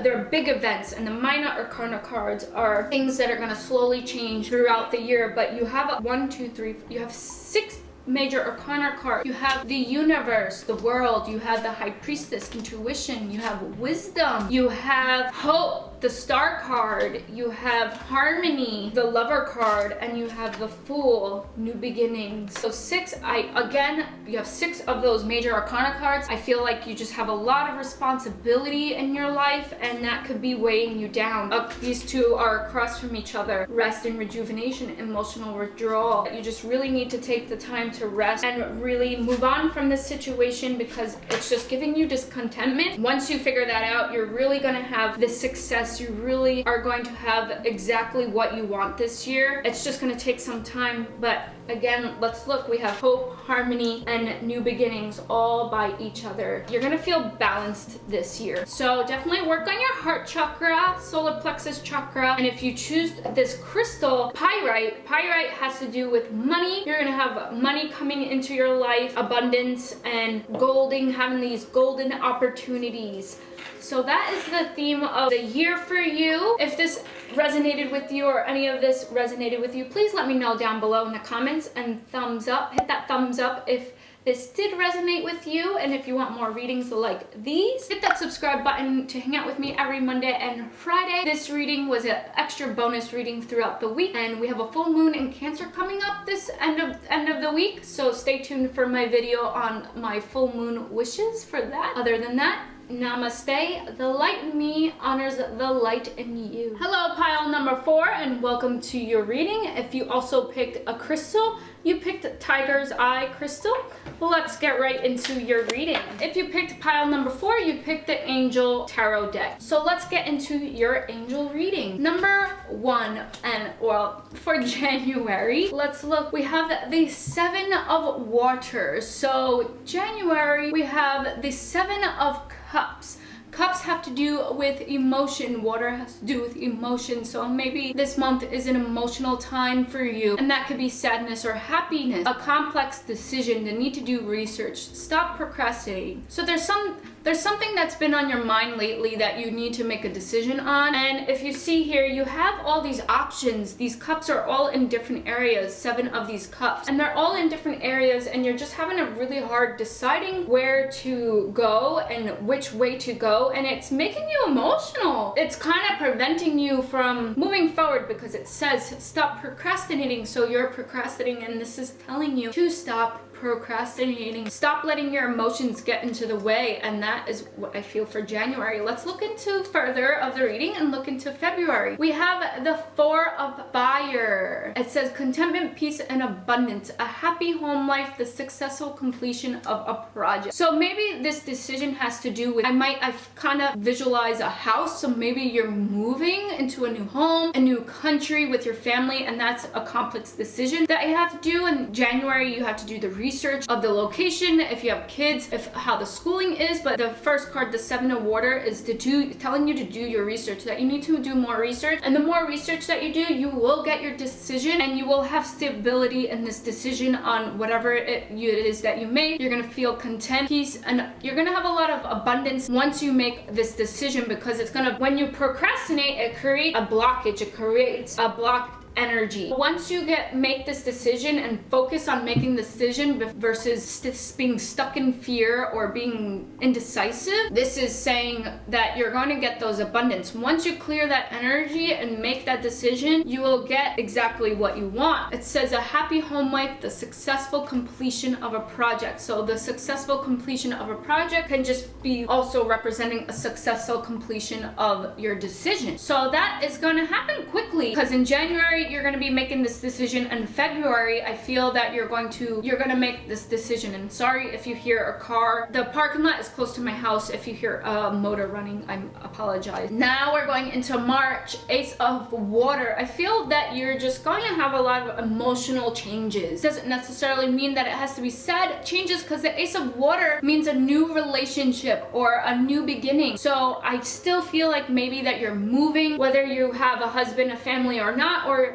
they're big events, and the minor arcana cards are things that are going to slowly change throughout the year. But you have you have 6 major arcana card. You have the universe, the world, you have the High Priestess, intuition, you have wisdom, you have hope, the Star card, you have harmony, the Lover card, and you have the Fool, new beginnings. So you have 6 of those major arcana cards. I feel like you just have a lot of responsibility in your life, and that could be weighing you down. These 2 are across from each other. Rest and rejuvenation, emotional withdrawal. You just really need to take the time to rest and really move on from this situation, because it's just giving you discontentment. Once you figure that out, you're really going to have this success. You really are going to have exactly what you want this year. It's just going to take some time, but again, let's look. We have hope, harmony, and new beginnings all by each other. You're gonna feel balanced this year. So definitely work on your heart chakra, solar plexus chakra. And if you choose this crystal, pyrite has to do with money. You're gonna have money coming into your life, abundance, and having these golden opportunities. So that is the theme of the year for you. If this resonated with you, or any of this resonated with you, please let me know down below in the comments, and thumbs up. Hit that thumbs up if this did resonate with you, and if you want more readings like these. Hit that subscribe button to hang out with me every Monday and Friday. This reading was an extra bonus reading throughout the week, and we have a full moon in Cancer coming up this end of the week, so stay tuned for my video on my full moon wishes for that. Other than that, Namaste. The light in me honors the light in you. Hello, pile number 4, and welcome to your reading. If you also picked a crystal, you picked Tiger's Eye crystal. Well, let's get right into your reading. If you picked pile number 4, you picked the Angel Tarot deck. So let's get into your angel reading. Number 1, and well, for January, let's look. We have the 7 of Water. So January, we have the 7 of Cups. Cups have to do with emotion. Water has to do with emotion. So maybe this month is an emotional time for you. And that could be sadness or happiness. A complex decision, the need to do research. Stop procrastinating. So there's something that's been on your mind lately that you need to make a decision on. And if you see here, you have all these options. These cups are all in different areas, 7 of these cups. And they're all in different areas, and you're just having a really hard deciding where to go and which way to go. And it's making you emotional. It's kind of preventing you from moving forward because it says stop procrastinating. So you're procrastinating, and this is telling you to stop procrastinating. Stop letting your emotions get into the way, and that is what I feel for January. Let's look into further of the reading and look into February. We have the 4 of Fire. It says contentment, peace, and abundance, a happy home life, the successful completion of a project. So maybe this decision has to do with, I kind of visualize a house. So maybe you're moving into a new home, a new country with your family, and that's a complex decision that you have to do. In January, you have to do the research of the location, if you have kids, how the schooling is. But the first card, the 7 of Water, is telling you to do your research, that you need to do more research. And the more research that you do, you will get your decision, and you will have stability in this decision on whatever it is that you make. You're gonna feel content, peace, and you're gonna have a lot of abundance once you make this decision, because when you procrastinate, it creates a blockage. It creates a block energy. Once you make this decision and focus on making the decision versus being stuck in fear or being indecisive, this is saying that you're going to get those abundance. Once you clear that energy and make that decision, you will get exactly what you want. It says a happy home life, the successful completion of a project. So the successful completion of a project can just be also representing a successful completion of your decision. So that is going to happen quickly, because in January you're going to be making this decision. In February, I feel that you're going to make this decision. And sorry if you hear a car. The parking lot is close to my house. If you hear a motor running, I apologize. Now we're going into March, Ace of Water. I feel that you're just going to have a lot of emotional changes. Doesn't necessarily mean that it has to be sad changes, because the Ace of Water means a new relationship or a new beginning. So I still feel like maybe that you're moving, whether you have a husband, a family or not, or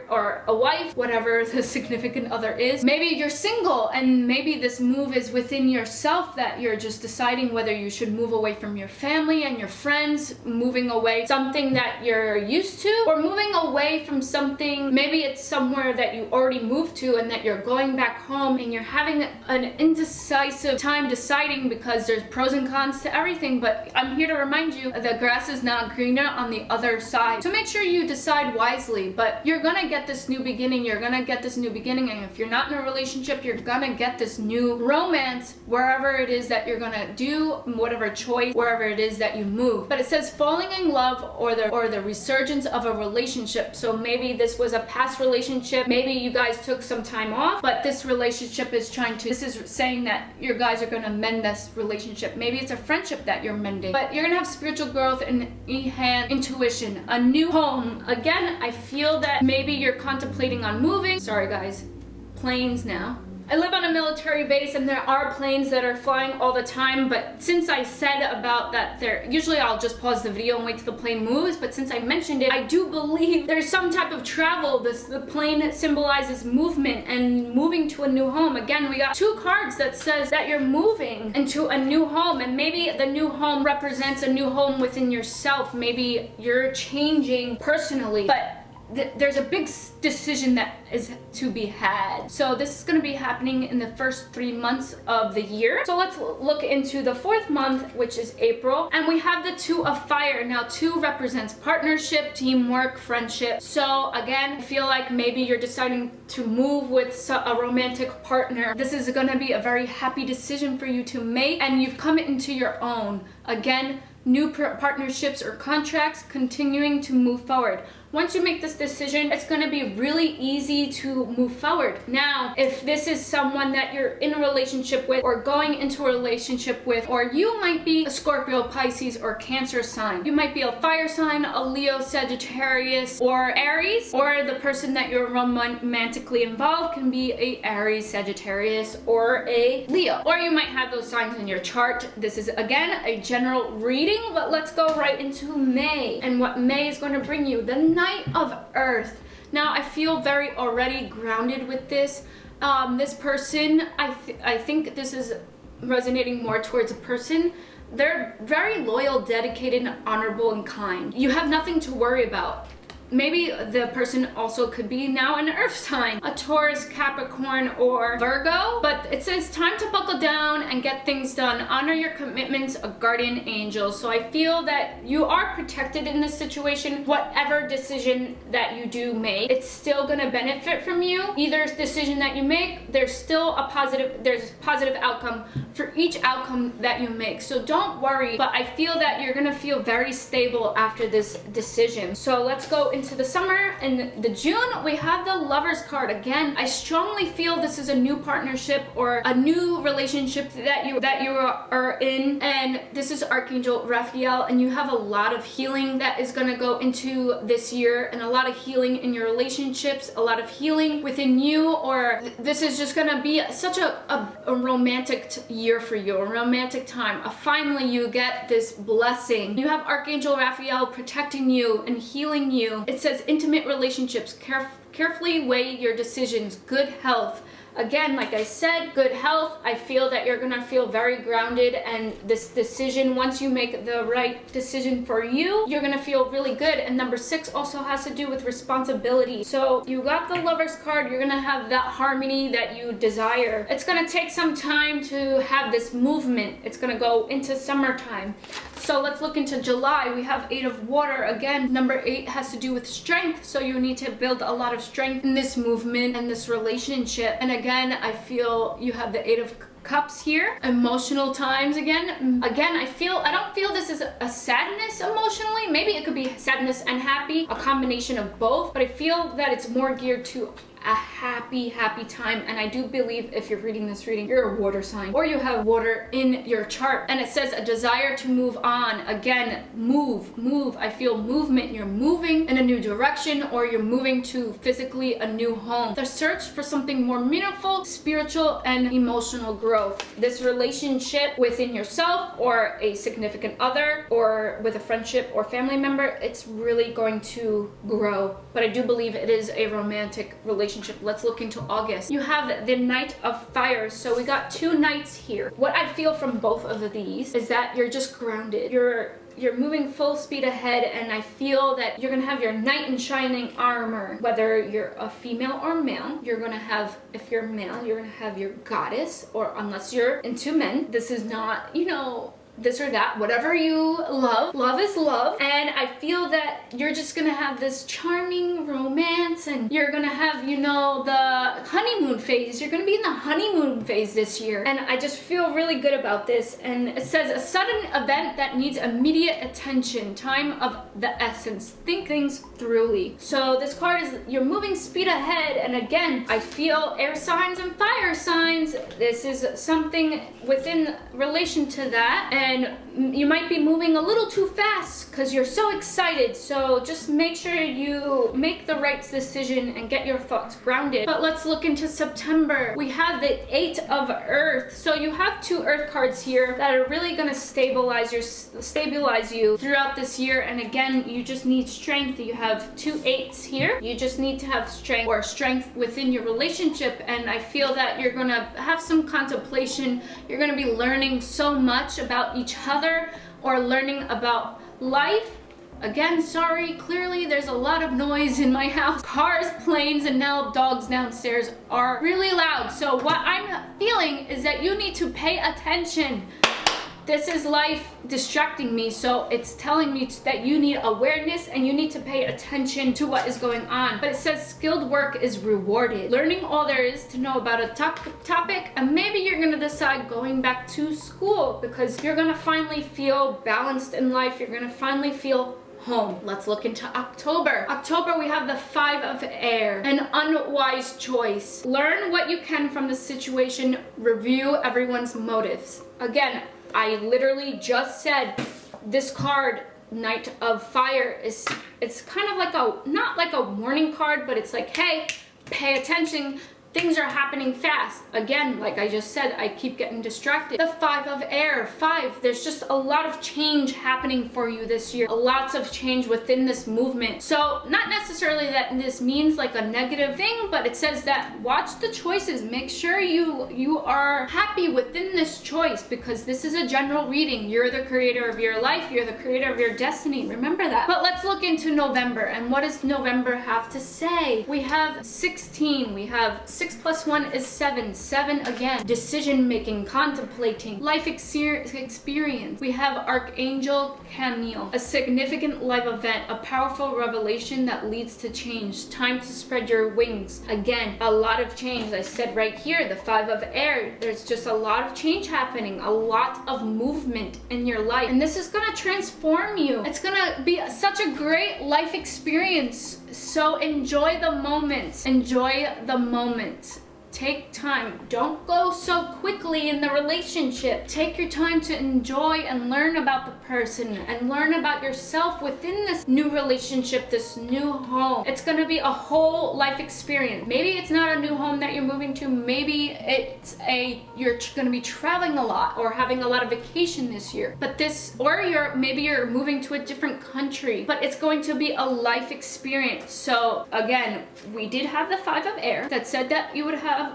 a wife, whatever the significant other is. Maybe you're single, and maybe this move is within yourself, that you're just deciding whether you should move away from your family and your friends, moving away something that you're used to, or moving away from something. Maybe it's somewhere that you already moved to and that you're going back home, and you're having an indecisive time deciding, because there's pros and cons to everything. But I'm here to remind you, the grass is not greener on the other side. So make sure you decide wisely. But you're gonna get this new beginning. You're gonna get this new beginning, and if you're not in a relationship, you're gonna get this new romance wherever it is that you're gonna do whatever choice, wherever it is that you move. But it says falling in love or the resurgence of a relationship. So maybe this was a past relationship. Maybe you guys took some time off, but this relationship is this is saying that you guys are gonna mend this relationship. Maybe it's a friendship that you're mending, but you're gonna have spiritual growth and intuition, a new home. Again, I feel that maybe you're contemplating on moving. Sorry guys, planes now. I live on a military base, and there are planes that are flying all the time, but since I said about that, usually I'll just pause the video and wait till the plane moves, but since I mentioned it, I do believe there's some type of travel. The plane symbolizes movement and moving to a new home. Again, we got 2 cards that says that you're moving into a new home, and maybe the new home represents a new home within yourself. Maybe you're changing personally, but there's a big decision that is to be had. So this is going to be happening in the first 3 months of the year. So let's look into the 4th month, which is April, and we have the 2 of fire. Now 2 represents partnership, teamwork, friendship. So again, I feel like maybe you're deciding to move with a romantic partner. This is going to be a very happy decision for you to make, and you've come into your own. Again, new partnerships or contracts, continuing to move forward. Once you make this decision, it's going to be really easy to move forward. Now, if this is someone that you're in a relationship with or going into a relationship with, or you might be a Scorpio, Pisces, or Cancer sign. You might be a fire sign, a Leo, Sagittarius, or Aries, or the person that you're romantically involved can be a Aries, Sagittarius, or a Leo. Or you might have those signs in your chart. This is, again, a general reading, but let's go right into May and what May is going to bring you. The Knight of Earth. Now I feel very already grounded with this. This person, I think this is resonating more towards a person. They're very loyal, dedicated, honorable, and kind. You have nothing to worry about. Maybe the person also could be now an earth sign, a Taurus, Capricorn, or Virgo, but it says time to buckle down and get things done. Honor your commitments, a guardian angel. So I feel that you are protected in this situation. Whatever decision that you do make, it's still gonna benefit from you. Either decision that you make, there's a positive outcome for each outcome that you make. So don't worry, but I feel that you're gonna feel very stable after this decision. So let's go into the summer. In the June, we have the Lovers card. Again, I strongly feel this is a new partnership or a new relationship that you are in, and this is Archangel Raphael, and you have a lot of healing that is going to go into this year, and a lot of healing in your relationships, a lot of healing within you, or this is just going to be such a romantic year for you, a romantic time. Finally, you get this blessing. You have Archangel Raphael protecting you and healing you. It says intimate relationships, carefully weigh your decisions, good health. Again, like I said, good health. I feel that you're gonna feel very grounded, and this decision, once you make the right decision for you, you're gonna feel really good. And number 6 also has to do with responsibility. So you got the Lovers card, you're gonna have that harmony that you desire. It's gonna take some time to have this movement. It's gonna go into summertime. So let's look into July. We have 8 of water. Again, number 8 has to do with strength. So you need to build a lot of strength in this movement and this relationship. And again, I feel you have the 8 of Cups here. Emotional times again. I don't feel this is a sadness emotionally. Maybe it could be sadness and happy, a combination of both, but I feel that it's more geared to a happy time. And I do believe if you're reading this reading, you're a water sign or you have water in your chart. And it says a desire to move on. Again, move. I feel movement. You're moving in a new direction, or you're moving to physically a new home. The search for something more meaningful, spiritual, and emotional growth. This relationship within yourself or a significant other or with a friendship or family member, it's really going to grow. But I do believe it is a romantic relationship. Let's look into August. You have the Knight of Fire. So we got 2 knights here. What I feel from both of these is that you're just grounded. You're moving full speed ahead, and I feel that you're gonna have your knight in shining armor. Whether you're a female or male, you're gonna have, if you're male, you're gonna have your goddess, or unless you're into men, this is not, this or that, whatever you love. Love is love. And I feel that you're just gonna have this charming romance, and you're gonna have, the honeymoon phase. You're gonna be in the honeymoon phase this year. And I just feel really good about this. And it says a sudden event that needs immediate attention. Time of the essence. Think things thoroughly. So this card is you're moving speed ahead. And again, I feel air signs and fire signs. This is something within relation to that. And you might be moving a little too fast because you're so excited. So just make sure you make the right decision and get your thoughts grounded. But let's look into September. We have the 8 of Earth. So you have 2 Earth cards here that are really going to stabilize you throughout this year. And again, you just need strength. You have 2 8s here. You just need to have strength within your relationship. And I feel that you're going to have some contemplation. You're going to be learning so much about each other, or learning about life, Again, sorry, clearly there's a lot of noise in my house. Cars, planes, and now dogs downstairs are really loud. So what I'm feeling is that you need to pay attention. This is life distracting me, so it's telling me that you need awareness and you need to pay attention to what is going on. But it says skilled work is rewarded. Learning all there is to know about a topic, and maybe you're gonna decide going back to school because you're gonna finally feel balanced in life. You're gonna finally feel home. Let's look into October. October, we have the 5 of Air, an unwise choice. Learn what you can from the situation. Review everyone's motives. Again, I literally just said this card, Knight of Fire, it's kind of like not like a warning card, but it's like, hey, pay attention. Things are happening fast. Again, like I just said, I keep getting distracted. The 5 of Air, 5, there's just a lot of change happening for you this year. Lots of change within this movement. So not necessarily that this means like a negative thing, but it says that watch the choices. Make sure you are happy within this choice, because this is a general reading. You're the creator of your life. You're the creator of your destiny. Remember that. But let's look into November. And what does November have to say? We have 16. We have 6 plus 1 is 7. 7 again. Decision making, contemplating, life experience. We have Archangel Camille, a significant life event, a powerful revelation that leads to change. Time to spread your wings. Again, a lot of change. I said right here, the 5 of Air. There's just a lot of change happening, a lot of movement in your life. And this is gonna transform you. It's gonna be such a great life experience. So enjoy the moments. Enjoy the moments. Take time. Don't go so quickly in the relationship. Take your time to enjoy and learn about the person and learn about yourself within this new relationship, this new home. It's going to be a whole life experience. Maybe it's not a new home that you're moving to. Maybe you're going to be traveling a lot or having a lot of vacation this year. But maybe you're moving to a different country. But it's going to be a life experience. So again, we did have the 5 of Air that said that you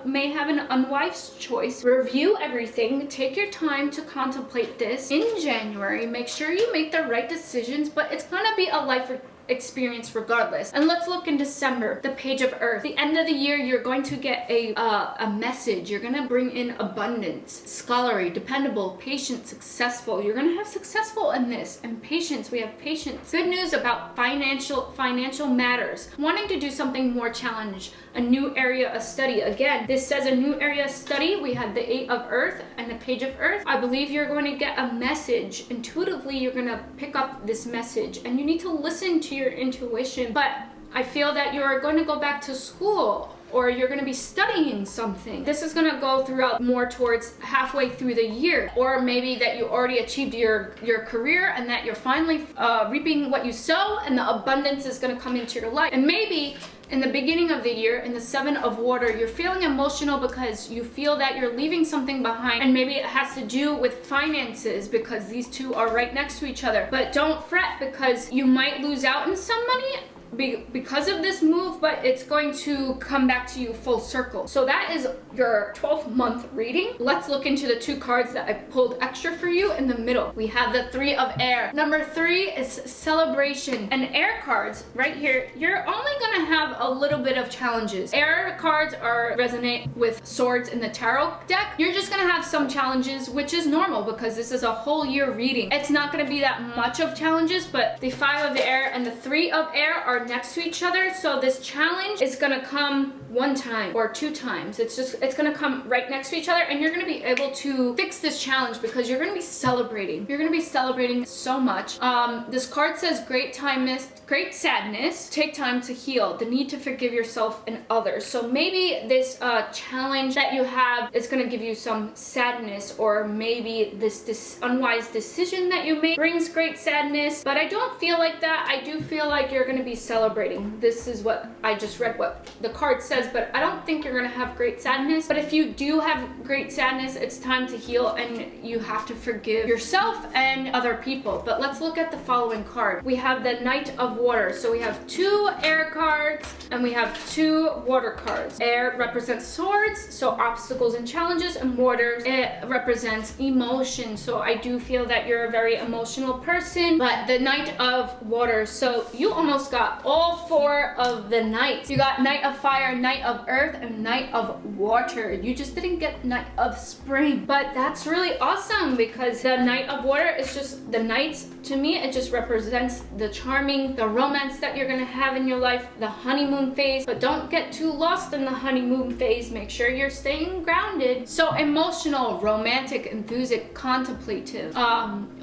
may have an unwise choice. Review everything. Take your time to contemplate this in January. Make sure you make the right decisions, but it's gonna be a life experience regardless. And let's look in December, the Page of Earth. The end of the year, you're going to get a message. You're gonna bring in abundance, scholarly, dependable, patient, successful. You're gonna have successful in this, and patience. We have patience. Good news about financial matters. Wanting to do something more challenged, a new area of study. Again, this says a new area of study. We had the 8 of Earth and the Page of Earth. I believe you're going to get a message. Intuitively, you're going to pick up this message, and you need to listen to your intuition. But I feel that you're going to go back to school, or you're going to be studying something. This is going to go throughout more towards halfway through the year, or maybe that you already achieved your career and that you're finally reaping what you sow, and the abundance is going to come into your life. And maybe in the beginning of the year, in the 7 of Water, you're feeling emotional because you feel that you're leaving something behind, and maybe it has to do with finances because these two are right next to each other. But don't fret, because you might lose out on some money because of this move, but it's going to come back to you full circle. So that is your 12-month reading. Let's look into the 2 cards that I pulled extra for you in the middle. We have the 3 of Air. Number 3 is celebration. And air cards right here, you're only gonna have a little bit of challenges. Air cards resonate with swords in the tarot deck. You're just gonna have some challenges, which is normal because this is a whole year reading. It's not gonna be that much of challenges, but the 5 of Air and the 3 of Air are next to each other, so this challenge is gonna come 1 time or 2 times. It's gonna come right next to each other, and you're gonna be able to fix this challenge because you're gonna be celebrating. You're gonna be celebrating so much. This card says great sadness, take time to heal, the need to forgive yourself and others. So maybe this challenge that you have is gonna give you some sadness, or maybe this unwise decision that you made brings great sadness, but I don't feel like that. I do feel like you're gonna be celebrating. This is what I just read, what the card says, but I don't think you're gonna have great sadness. But if you do have great sadness, it's time to heal, and you have to forgive yourself and other people. But let's look at the following card. We have the Knight of Water. So we have 2 air cards And we have 2 water cards. Air represents swords, so obstacles and challenges, and water, it represents emotion. So I do feel that you're a very emotional person. But the Knight of Water, so you almost got all 4 of the knights. You got Knight of Fire, Knight of Earth, and Knight of Water. You just didn't get Knight of Spring. But that's really awesome because the Knight of Water is just the knights. To me, it just represents the charming, the romance that you're gonna have in your life, the honeymoon phase. But don't get too lost in the honeymoon phase. Make sure you're staying grounded. So emotional, romantic, enthusiastic, contemplative,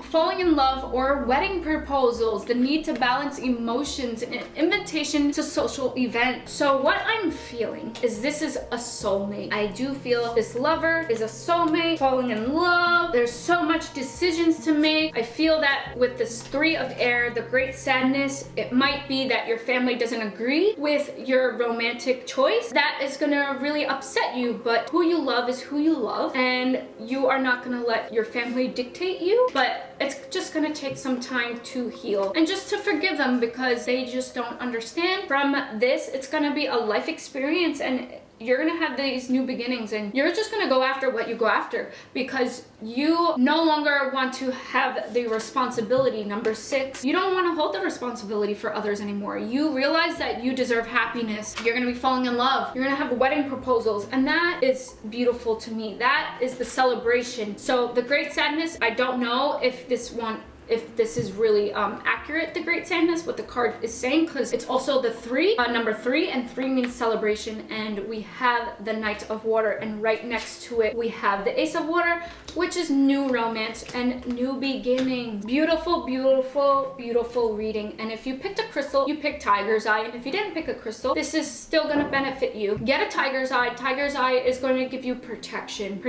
falling in love or wedding proposals, the need to balance emotions, and invitation to social event. So what I'm feeling is this is a soulmate. I do feel this lover is a soulmate, falling in love. There's so much decisions to make. I feel that with this 3 of air, the great sadness, it might be that your family doesn't agree with your romantic choice. That is gonna really upset you, but who you love is who you love, and you are not gonna let your family dictate you, but it's just gonna take some time to heal and just to forgive them because they just don't understand. From this, it's gonna be a life experience, and you're gonna have these new beginnings, and you're just gonna go after what you go after because you no longer want to have the responsibility. Number 6, you don't want to hold the responsibility for others anymore. You realize that you deserve happiness. You're gonna be falling in love. You're gonna have wedding proposals, and that is beautiful to me. That is the celebration. So the great sadness, I don't know if this is really accurate, the great sadness, what the card is saying, because it's also the 3, number 3, and 3 means celebration, and we have the Knight of Water, and right next to it we have the Ace of Water, which is new romance and new beginnings. Beautiful, beautiful, beautiful reading. And if you picked a crystal, you picked Tiger's Eye, and if you didn't pick a crystal, this is still going to benefit you. Get a Tiger's Eye. Tiger's Eye is going to give you protection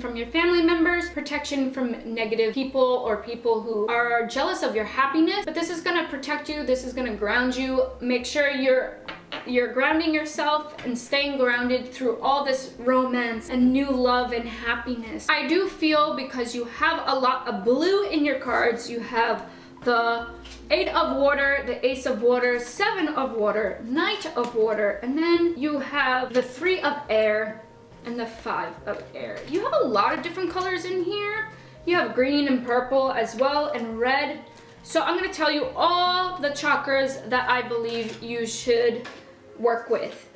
from your family members, protection from negative people or people who are jealous of your happiness. But this is going to protect you. This is going to ground you. Make sure you're grounding yourself and staying grounded through all this romance and new love and happiness. I do feel, because you have a lot of blue in your cards, you have the 8 of Water, the Ace of Water, 7 of Water, Knight of Water, and then you have the 3 of Air and the 5 of Air. You have a lot of different colors in here. You have green and purple as well, and red. So I'm going to tell you all the chakras that I believe you should work with.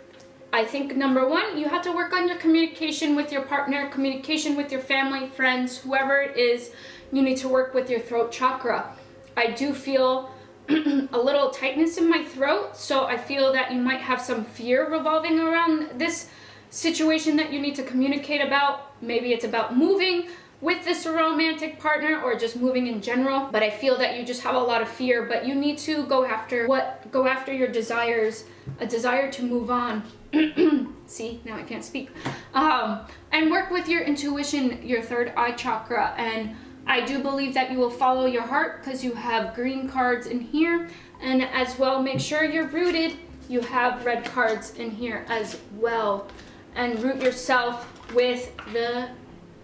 I think number 1, you have to work on your communication with your partner, communication with your family, friends, whoever it is. You need to work with your throat chakra. I do feel a little tightness in my throat, so I feel that you might have some fear revolving around this situation that you need to communicate about. Maybe it's about moving with this romantic partner or just moving in general, but I feel that you just have a lot of fear. But you need to go after your desires, a desire to move on. See, now I can't speak. And work with your intuition, your 3rd eye chakra. And I do believe that you will follow your heart because you have green cards in here, and as well make sure you're rooted. You have red cards in here as well, and root yourself with the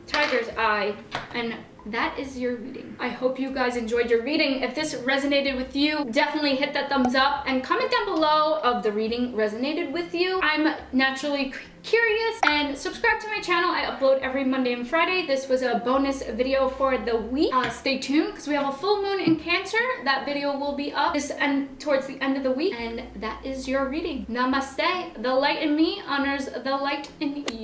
Tiger's Eye. And that is your reading. I hope you guys enjoyed your reading. If this resonated with you, definitely hit that thumbs up and comment down below if the reading resonated with you. I'm naturally curious, and subscribe to my channel. I upload every Monday and Friday. This was a bonus video for the week. Stay tuned because we have a full moon in Cancer. That video will be up towards the end of the week, and that is your reading. Namaste. The light in me honors the light in you.